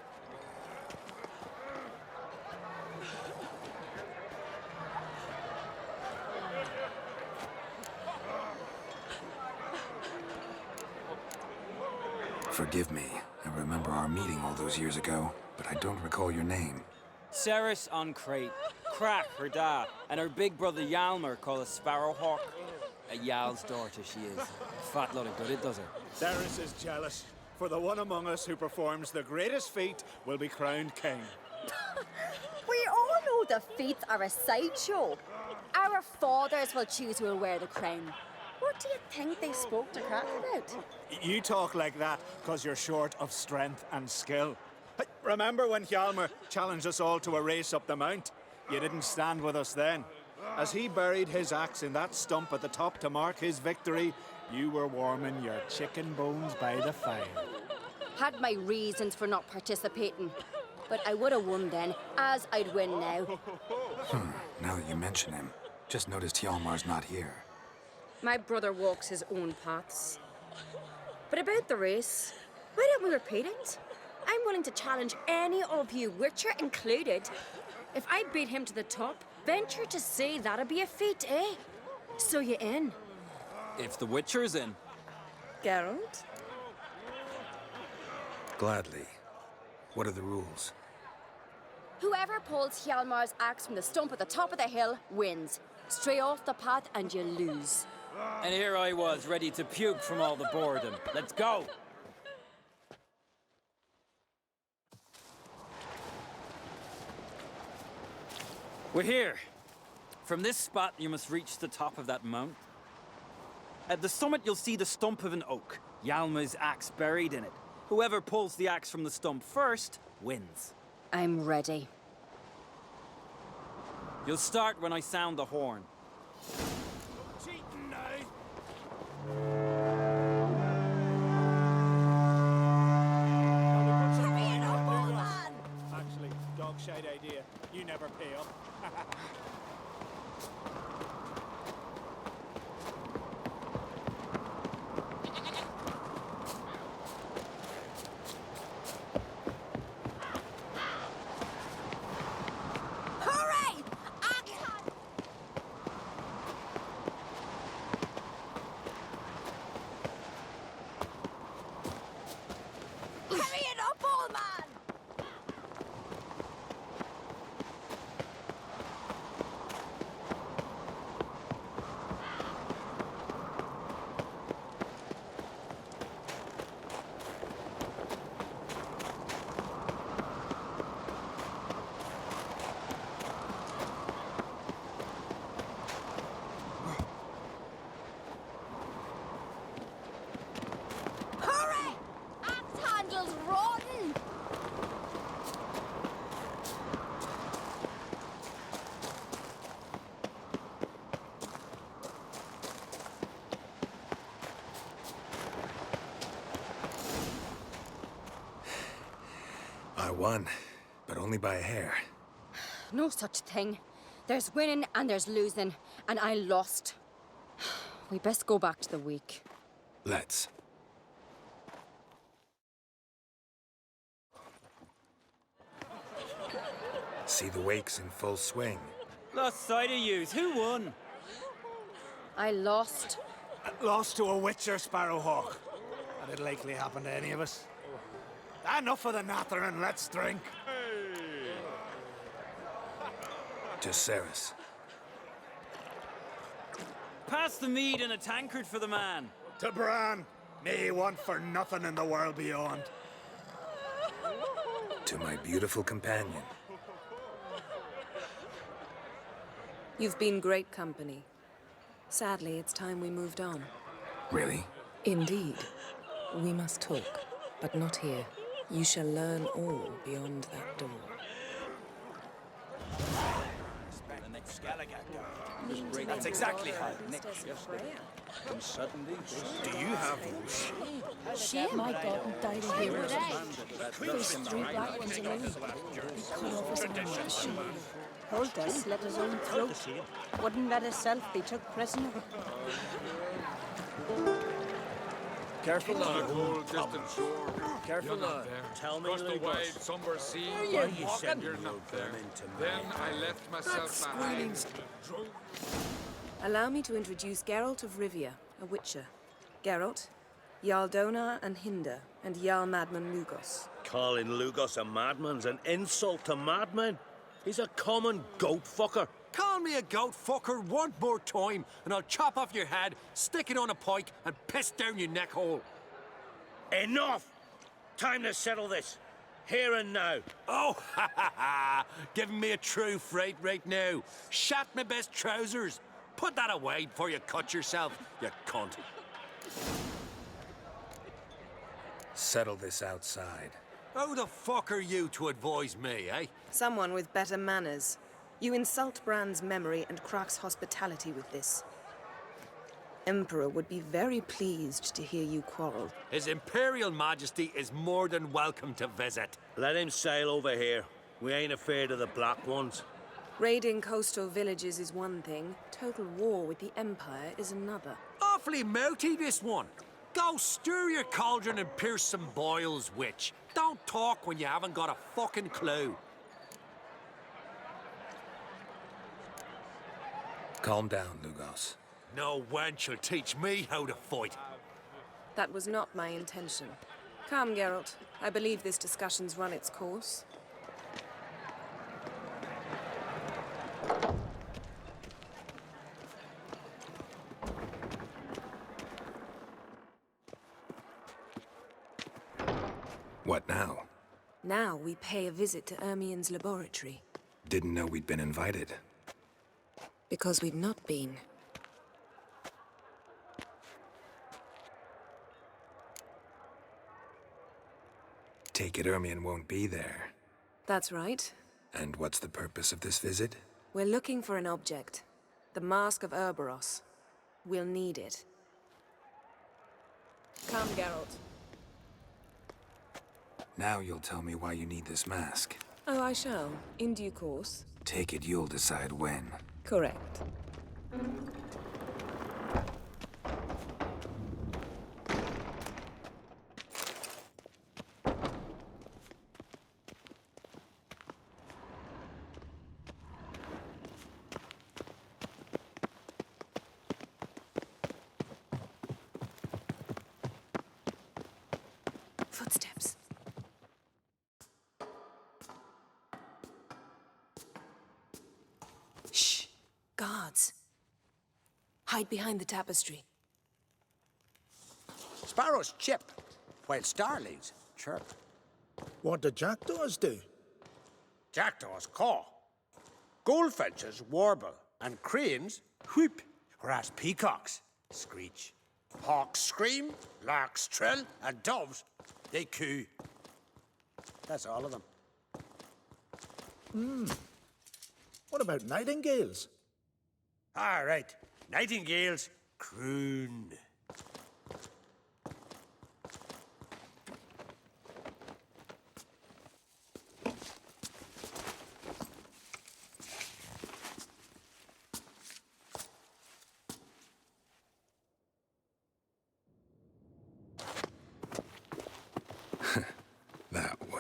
Forgive me. I remember our meeting all those years ago, but I don't recall your name. Ceres on Crate, Crack her da, and her big brother Yalmer called a Sparrowhawk. A Yal's daughter she is. A fat lot of good it does her. Ceres is jealous, for the one among us who performs the greatest feat will be crowned king. We all know the feats are a sideshow. Our fathers will choose who will wear the crown. What do you think they spoke to Crack about? You talk like that because you're short of strength and skill. Hey, remember when Hjalmar challenged us all to a race up the mount? You didn't stand with us then. As he buried his axe in that stump at the top to mark his victory, you were warming your chicken bones by the fire. Had my reasons for not participating. But I would have won then, as I'd win now. Now that you mention him, just noticed Hjalmar's not here. My brother walks his own paths. But about the race, why don't we repeat it? I'm willing to challenge any of you, Witcher included. If I beat him to the top, venture to say that'd be a feat, eh? So you in? If the Witcher's in. Geralt? Gladly. What are the rules? Whoever pulls Hjalmar's axe from the stump at the top of the hill wins. Stray off the path and you lose. And here I was, ready to puke from all the boredom. Let's go! We're here. From this spot, you must reach the top of that mount. At the summit, you'll see the stump of an oak. Yalma's axe buried in it. Whoever pulls the axe from the stump first, wins. I'm ready. You'll start when I sound the horn. Cheating now. Hurry it up, old man! Actually, dog shite idea. You never pay up. won, but only by a hair. No such thing. There's winning and there's losing, and I lost. We best go back to the week. Let's. See the wakes in full swing. Lost sight of yous. Who won? I lost. Lost to a witcher, Sparrowhawk. That'd likely happen to any of us. Enough of the nattering, let's drink. To Ceres. Pass the mead and a tankard for the man. To Bran. May he want for nothing in the world beyond. To my beautiful companion. You've been great company. Sadly, it's time we moved on. Really? Indeed. We must talk, but not here. You shall learn all beyond that door. That's exactly how Nick And suddenly, do you have those? Shame. My God, died a hero. There's 3 black ones alone. He cut off his arm with a shield. Holt slit his own throat. Wouldn't let himself be took prisoner. Careful now. Whole distant shore. Careful now. Tell me, Across the Lugos. wide, somber sea. Where you walking? You're not there. Then I left myself behind. Allow me to introduce Geralt of Rivia, a witcher. Geralt, Jarl Donar and Hinder, and Jarl Madman Lugos. Calling Lugos a madman's an insult to madmen. He's a common goat fucker. Call me a goat fucker one more time, and I'll chop off your head, stick it on a pike, and piss down your neck hole. Enough! Time to settle this. Here and now. Oh, ha ha ha! Giving me a true fright right now. Shat my best trousers. Put that away before you cut yourself, you cunt. Settle this outside. Who the fuck are you to advise me, eh? Someone with better manners. You insult Bran's memory and Krak's hospitality with this. Emperor would be very pleased to hear you quarrel. His Imperial Majesty is more than welcome to visit. Let him sail over here. We ain't afraid of the black ones. Raiding coastal villages is one thing. Total war with the Empire is another. Awfully mouty, this one. Go stir your cauldron and pierce some boils, witch. Don't talk when you haven't got a fucking clue. Calm down, Lugos. No wench will teach me how to fight. That was not my intention. Come, Geralt. I believe this discussion's run its course. What now? Now we pay a visit to Ermien's laboratory. Didn't know we'd been invited. Because we've not been. Take it Ermien won't be there. That's right. And what's the purpose of this visit? We're looking for an object. The Mask of Ouroboros. We'll need it. Come, Geralt. Now you'll tell me why you need this mask. Oh, I shall. In due course. Take it you'll decide when. Correct. Footsteps. Shh. Guards. Hide behind the tapestry. Sparrows chip, while starlings chirp. What do jackdaws do? Jackdaws caw. Goldfinches warble, and cranes whoop, whereas peacocks screech. Hawks scream, larks trill, and doves, they coo. That's all of them. What about nightingales? All right, nightingales croon.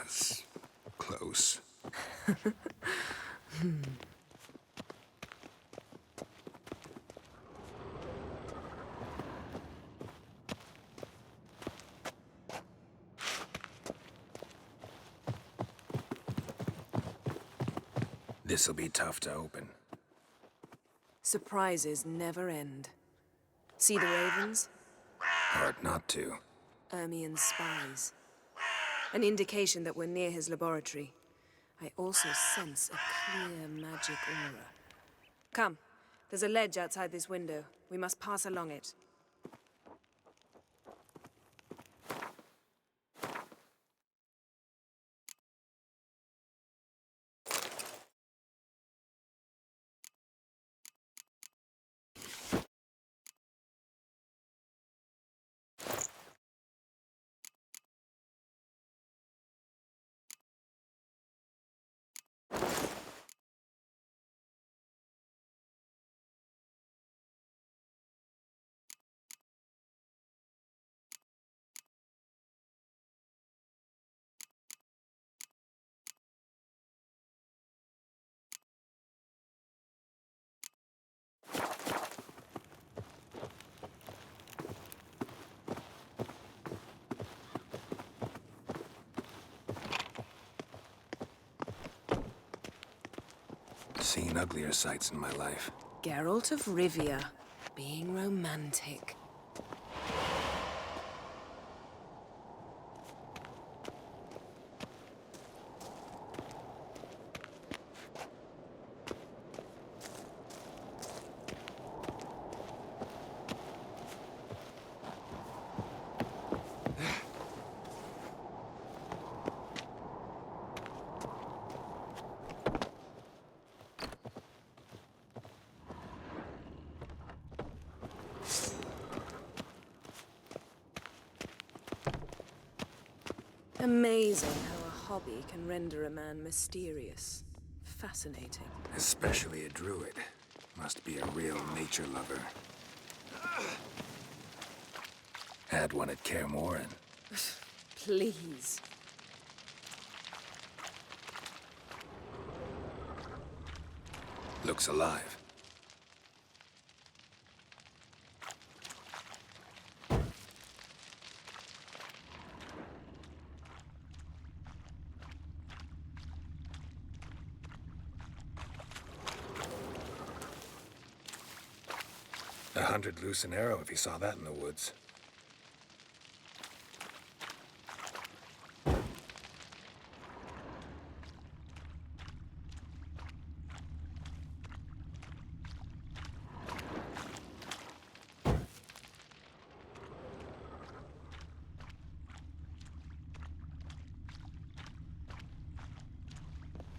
was close. This'll be tough to open. Surprises never end. See the ravens? Hard not to. Ermien's spies. An indication that we're near his laboratory. I also sense a clear magic aura. Come, there's a ledge outside this window. We must pass along it. Seen uglier sights in my life. Geralt of Rivia, being romantic. Amazing how a hobby can render a man mysterious. Fascinating. Especially a druid. Must be a real nature lover. Had one at Kaer Morhen. Please. Looks alive. $100 loose an arrow if you saw that in the woods.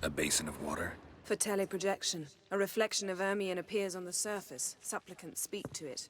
A basin of water? For teleprojection, a reflection of Ermien appears on the surface. Supplicants speak to it.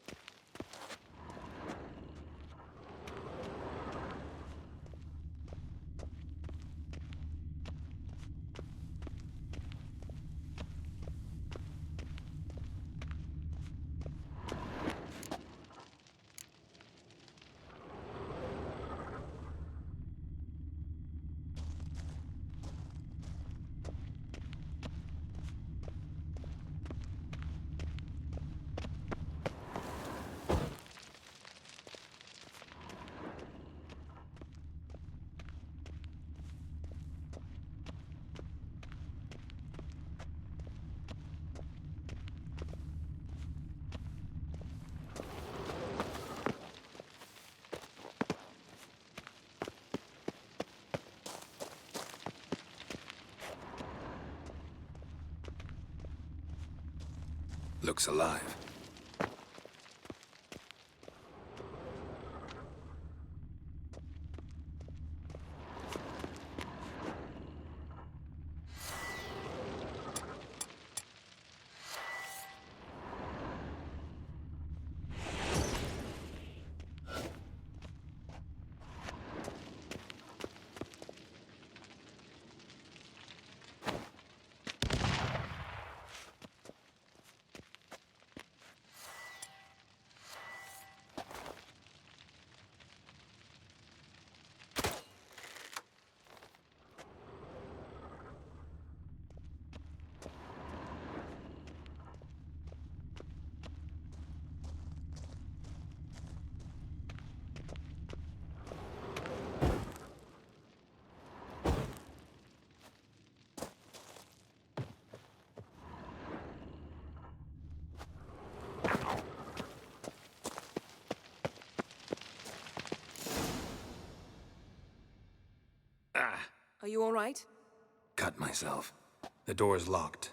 Looks alive. Are you all right? Cut myself. The door's locked.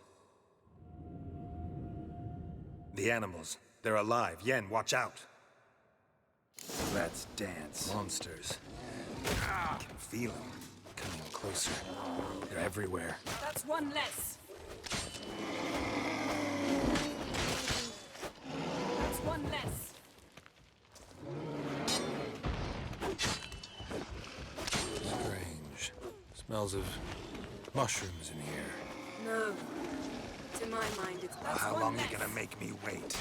The animals. They're alive. Yen, watch out. Let's dance. Monsters. I can feel them. Coming closer. They're everywhere. That's one less. That's one less. Strange. Smells of mushrooms in here. No. To my mind, it's that's How one long less. are you gonna make me wait?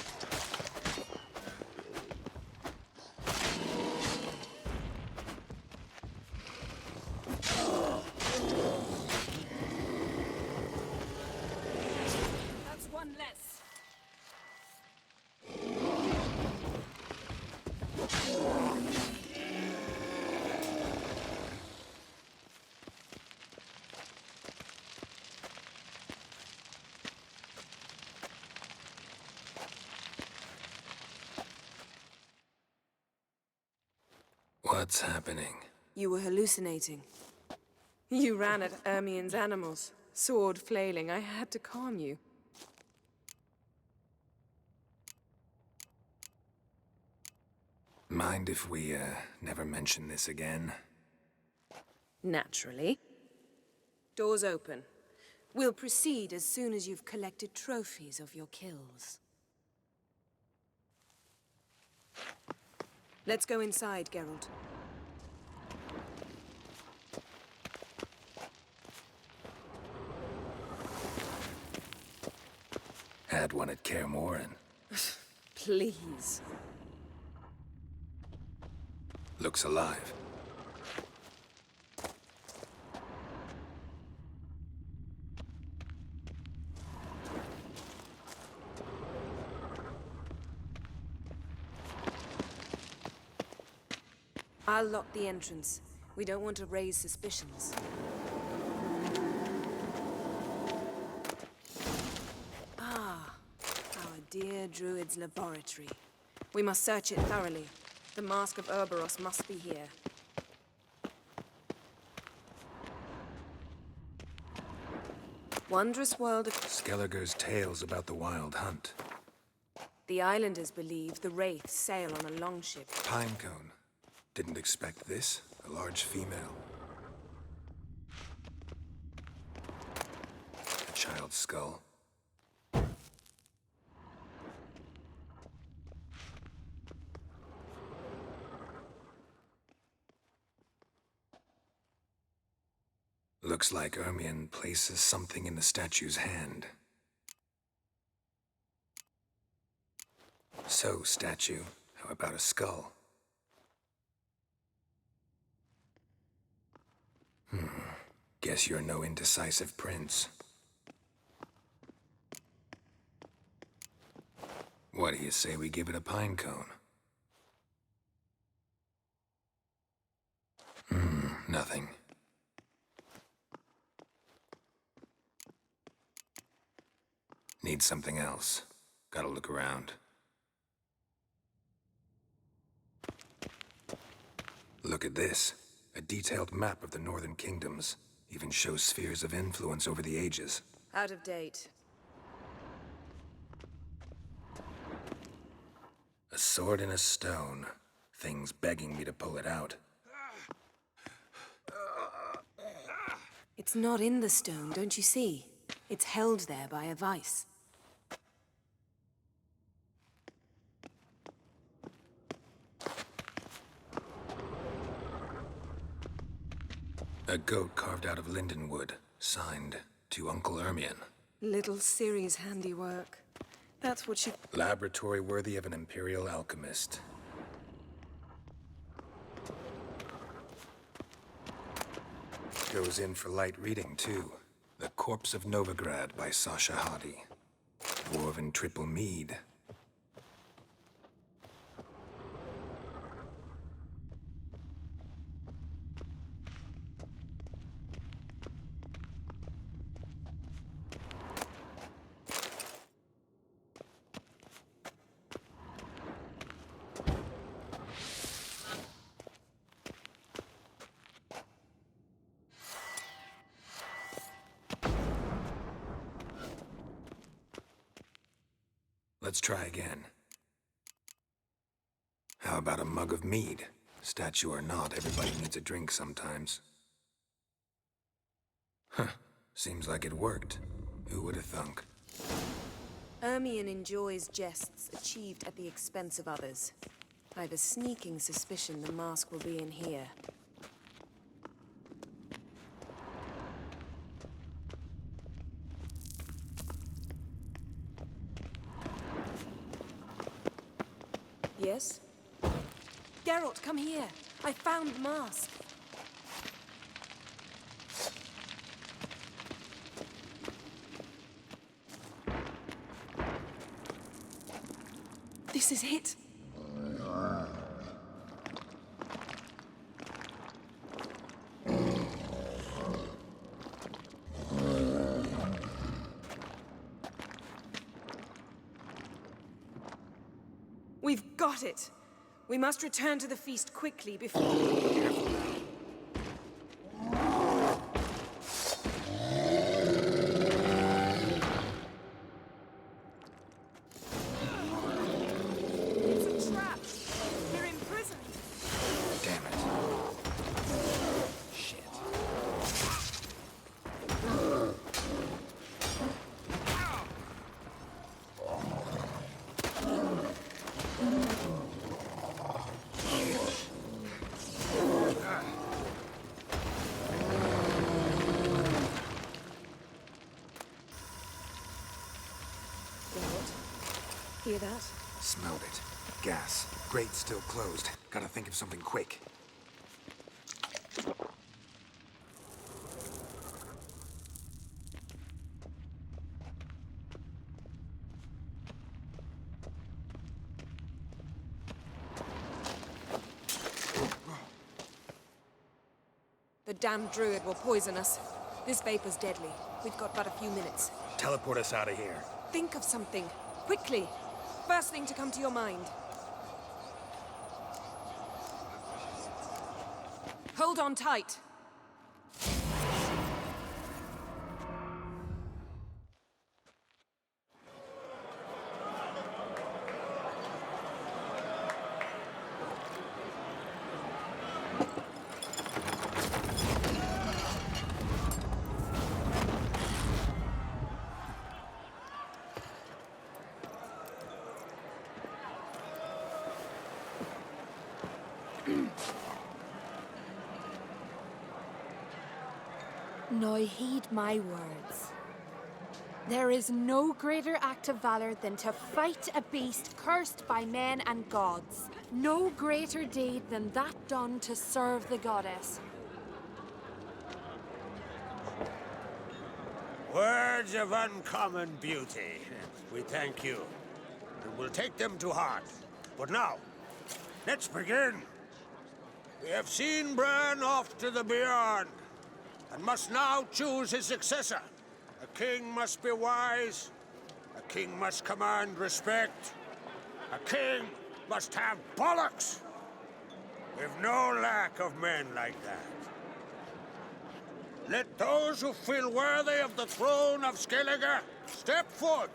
That's one less. What's happening? You were hallucinating. You ran at Ermien's animals, sword flailing. I had to calm you. Mind if we, never mention this again? Naturally. Doors open. We'll proceed as soon as you've collected trophies of your kills. Let's go inside, Geralt. Had one at Kaer Morhen. Please. Looks alive. I'll lock the entrance. We don't want to raise suspicions. Ah, our dear Druid's laboratory. We must search it thoroughly. The Mask of Ouroboros must be here. Wondrous world of... Skellige's tales about the Wild Hunt. The islanders believe the wraiths sail on a longship. Pinecone. Didn't expect this. A large female. A child's skull. Looks like Ermien places something in the statue's hand. So, statue, how about a skull? Guess you're no indecisive prince. What do you say we give it a pine cone? Nothing. Need something else. Gotta look around. Look at this. A detailed map of the Northern Kingdoms. Even shows spheres of influence over the ages. Out of date. A sword in a stone. Thing's begging me to pull it out. It's not in the stone, don't you see? It's held there by a vice. A goat carved out of lindenwood, signed to Uncle Ermien. Little Ciri's handiwork. That's what she... Laboratory worthy of an imperial alchemist. Goes in for light reading, too. The Corpse of Novigrad by Sasha Hadi. Dwarven triple mead. Let's try again. How about a mug of mead? Statue or not, everybody needs a drink sometimes. Huh. Seems like it worked. Who would have thunk? Ermion enjoys jests achieved at the expense of others. I have a sneaking suspicion the mask will be in here. Yes? Geralt, come here. I found the mask. This is it. We've got it. We must return to the feast quickly before... Careful now. It's a trap. We're imprisoned. Damn it. Shit. Hear that? Smelled it. Gas. Grate still closed. Gotta think of something quick. The damned druid will poison us. This vapor's deadly. We've got but a few minutes. Teleport us out of here. Think of something. Quickly. First thing to come to your mind. Hold on tight. Now heed my words. There is no greater act of valor than to fight a beast cursed by men and gods. No greater deed than that done to serve the goddess. Words of uncommon beauty. We thank you, and we'll take them to heart. But now, let's begin. We have seen Bran off to the beyond, and must now choose his successor. A king must be wise. A king must command respect. A king must have bollocks. We've no lack of men like that. Let those who feel worthy of the throne of Skellige step forth.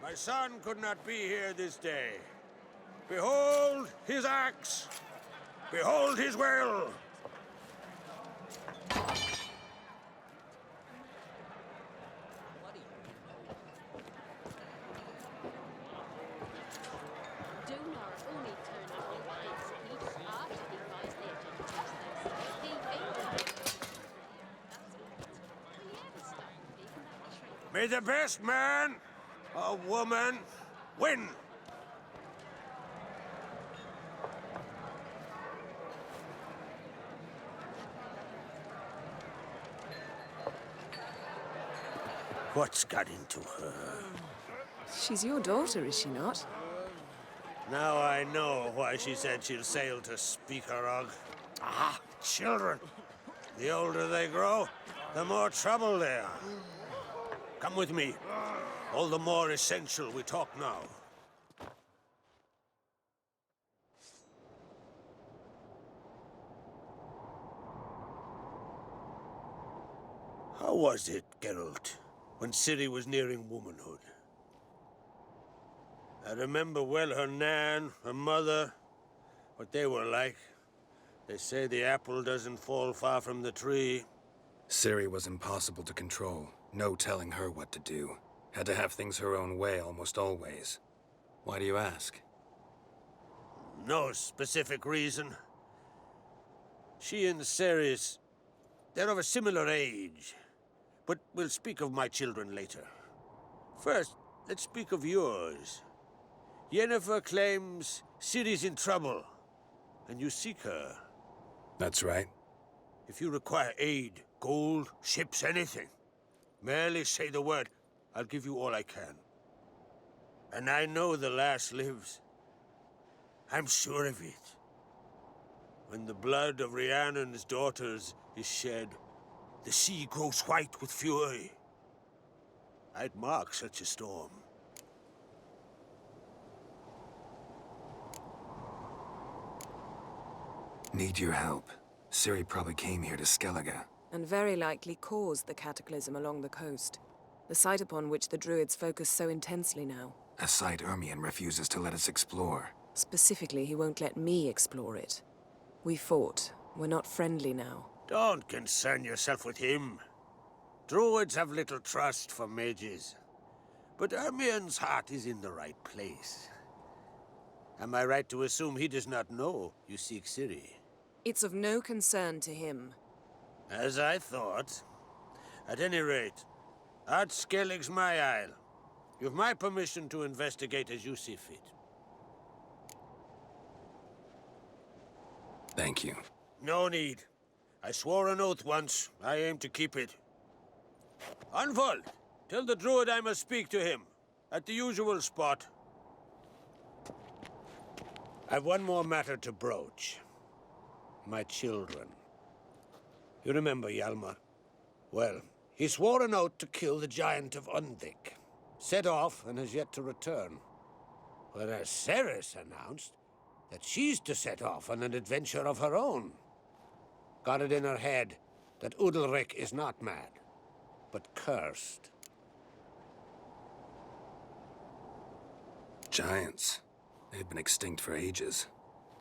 My son could not be here this day. Behold his axe. Behold his will. May the best man or woman win. What's got into her? She's your daughter, is she not? Now I know why she said she'll sail to Speakerog. Ah, children. The older they grow, the more trouble they are. Come with me. All the more essential we talk now. How was it, Geralt, when Ciri was nearing womanhood? I remember well her nan, her mother, what they were like. They say the apple doesn't fall far from the tree. Ciri was impossible to control. No telling her what to do. Had to have things her own way almost always. Why do you ask? No specific reason. She and Ceres, they're of a similar age. But we'll speak of my children later. First, let's speak of yours. Yennefer claims Ciri's in trouble, and you seek her. That's right. If you require aid, gold, ships, anything, merely say the word. I'll give you all I can. And I know the lass lives. I'm sure of it. When the blood of Rhiannon's daughters is shed, the sea grows white with fury. I'd mark such a storm. Need your help. Ciri probably came here to Skellige. And very likely caused the cataclysm along the coast. The site upon which the Druids focus so intensely now. A site Ermion refuses to let us explore. Specifically, he won't let me explore it. We fought. We're not friendly now. Don't concern yourself with him. Druids have little trust for mages. But Ermion's heart is in the right place. Am I right to assume he does not know you seek Ciri? It's of no concern to him. As I thought. At any rate, Ard Skellige's my isle. You've my permission to investigate as you see fit. Thank you. No need. I swore an oath once. I aim to keep it. Unfold! Tell the druid I must speak to him. At the usual spot. I've one more matter to broach. My children. You remember Hjalmar? Well, he swore an oath to kill the giant of Undvik. Set off and has yet to return. Whereas Ceres announced that she's to set off on an adventure of her own. Got it in her head that Udalric is not mad, but cursed. Giants. They've been extinct for ages.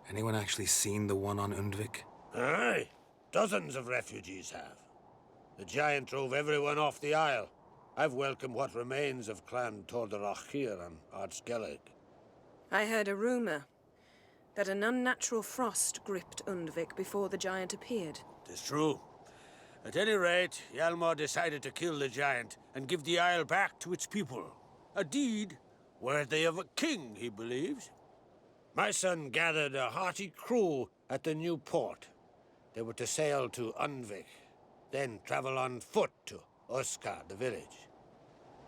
Anyone actually seen the one on Undvik? Aye. Dozens of refugees have. The giant drove everyone off the isle. I've welcomed what remains of Clan Tordarach here on Ard Skellige. I heard a rumor that an unnatural frost gripped Undvik before the giant appeared. Tis true. At any rate, Hjalmar decided to kill the giant and give the isle back to its people. A deed worthy of a king, he believes. My son gathered a hearty crew at the new port. They were to sail to Undvik, then travel on foot to Oskar, the village.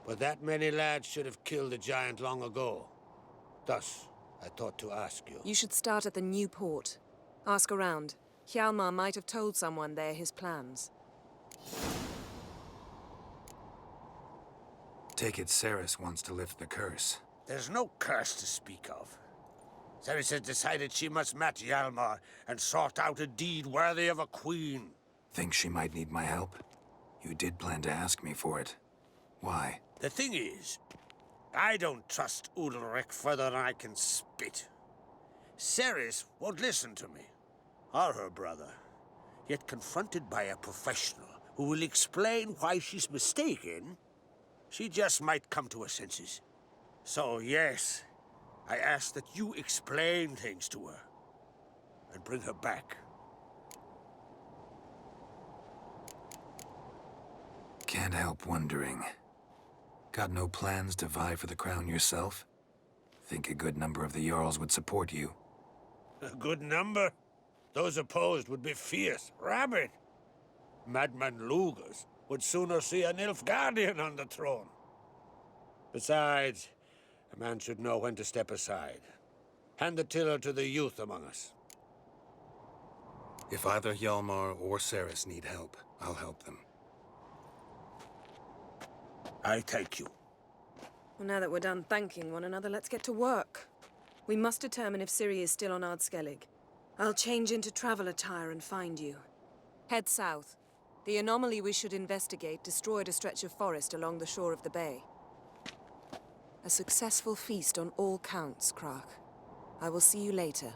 But that many lads should have killed the giant long ago. Thus, I thought to ask you. You should start at the new port. Ask around. Hjalmar might have told someone there his plans. Take it Ceres wants to lift the curse. There's no curse to speak of. Ceres has decided she must match Hjalmar and sort out a deed worthy of a queen. Think she might need my help? You did plan to ask me for it. Why? The thing is, I don't trust Udalric further than I can spit. Ceres won't listen to me, or her brother. Yet confronted by a professional who will explain why she's mistaken, she just might come to her senses. So yes, I ask that you explain things to her and bring her back. Can't help wondering. Got no plans to vie for the crown yourself? Think a good number of the Jarls would support you. A good number? Those opposed would be fierce, rabid. Madman Lugas would sooner see an Nilfgaardian on the throne. Besides, A man should know when to step aside. Hand the tiller to the youth among us. If either Hjalmar or Ceres need help, I'll help them. I thank you. Well, now that we're done thanking one another, let's get to work. We must determine if Ciri is still on Ard Skellig. I'll change into travel attire and find you. Head south. The anomaly we should investigate destroyed a stretch of forest along the shore of the bay. A successful feast on all counts, Krak. I will see you later.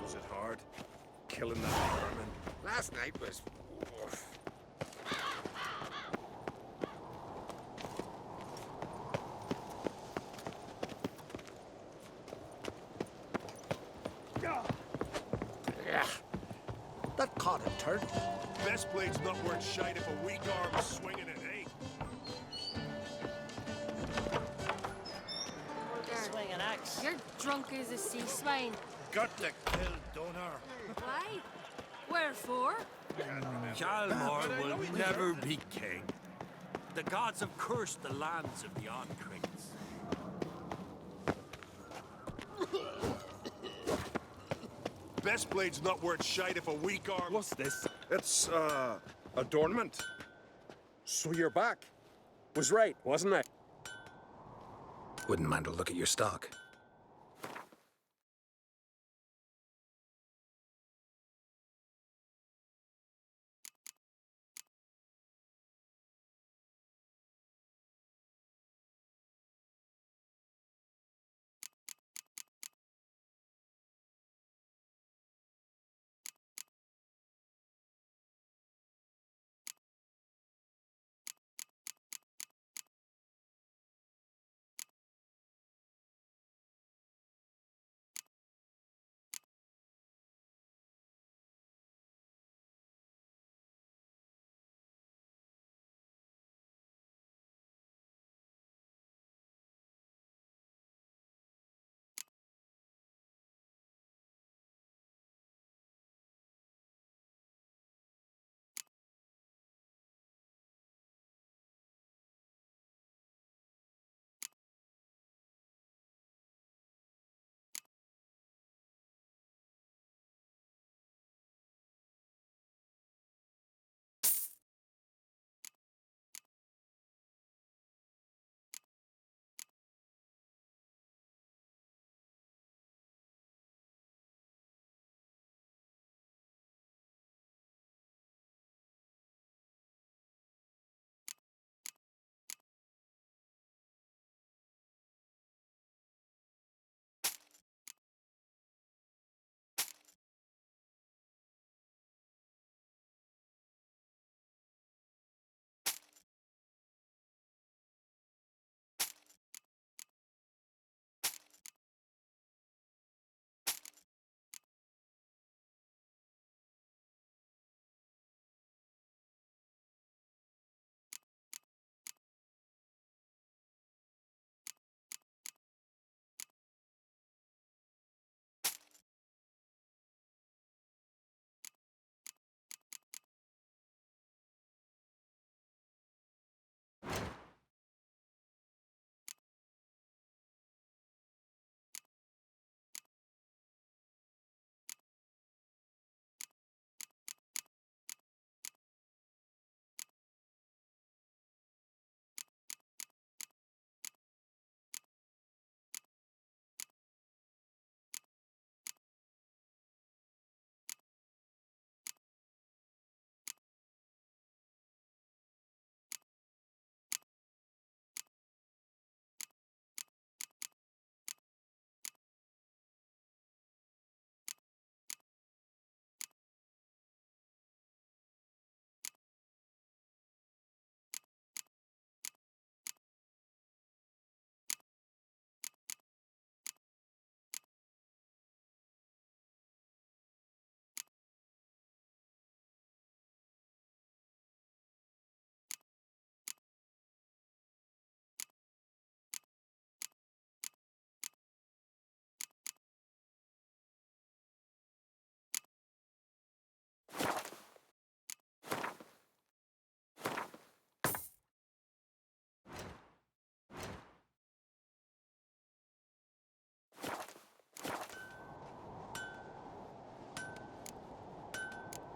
Was it hard? Killing that vermin? Last night was... That caught a turn. Best blade's not worth shite if a weak arm's swinging it, eh? Swing an axe. You're drunk as a sea swine. Got to kill Donar. Why? Wherefore? Hjalmar will never be king. The gods have cursed the lands of the Oncrits. Best blade's not worth shite if a weak arm... What's this? It's, adornment. So you're back. Was right, wasn't I? Wouldn't mind a look at your stock.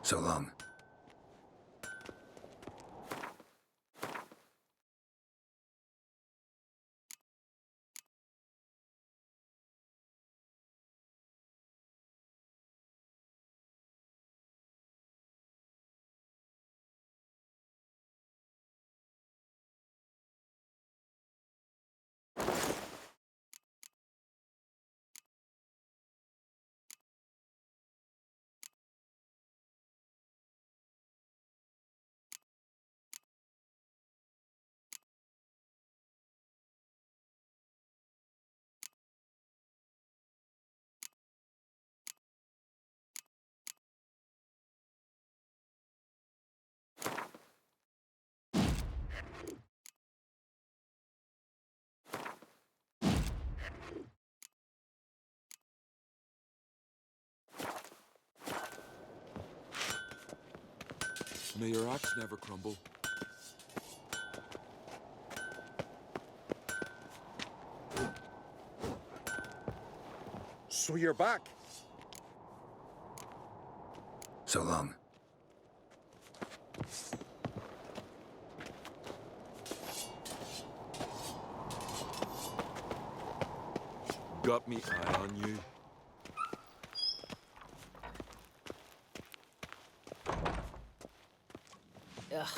So long. May your axe never crumble. So you're back. So long. Got me eye on you. Ugh.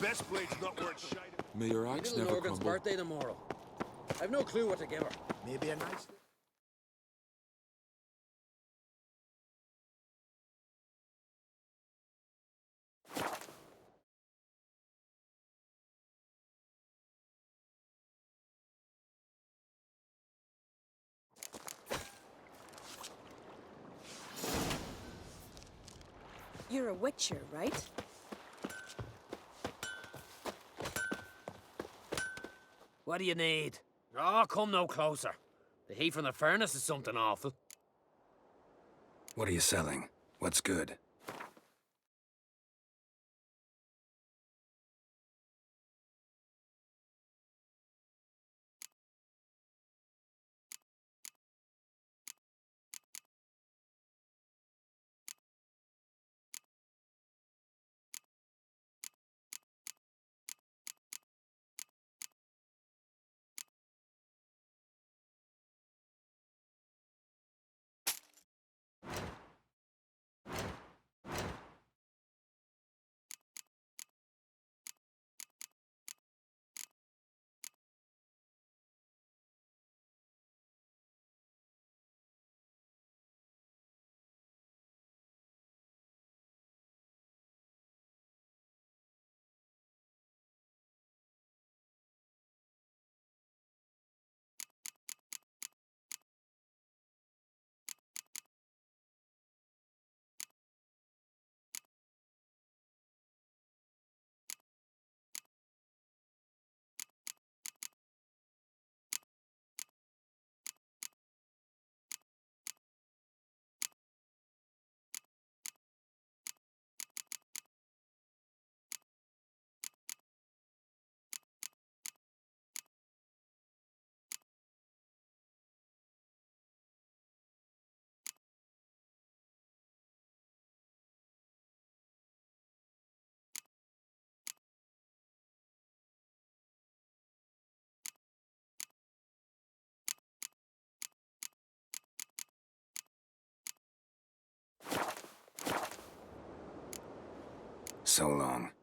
Best blade's not worth shite. May your My axe little never Morgan's crumble. birthday tomorrow. I've no clue what to give her. Maybe a nice... You're a witcher, right? What do you need? Oh, come no closer. The heat from the furnace is something awful. What are you selling? What's good? so long.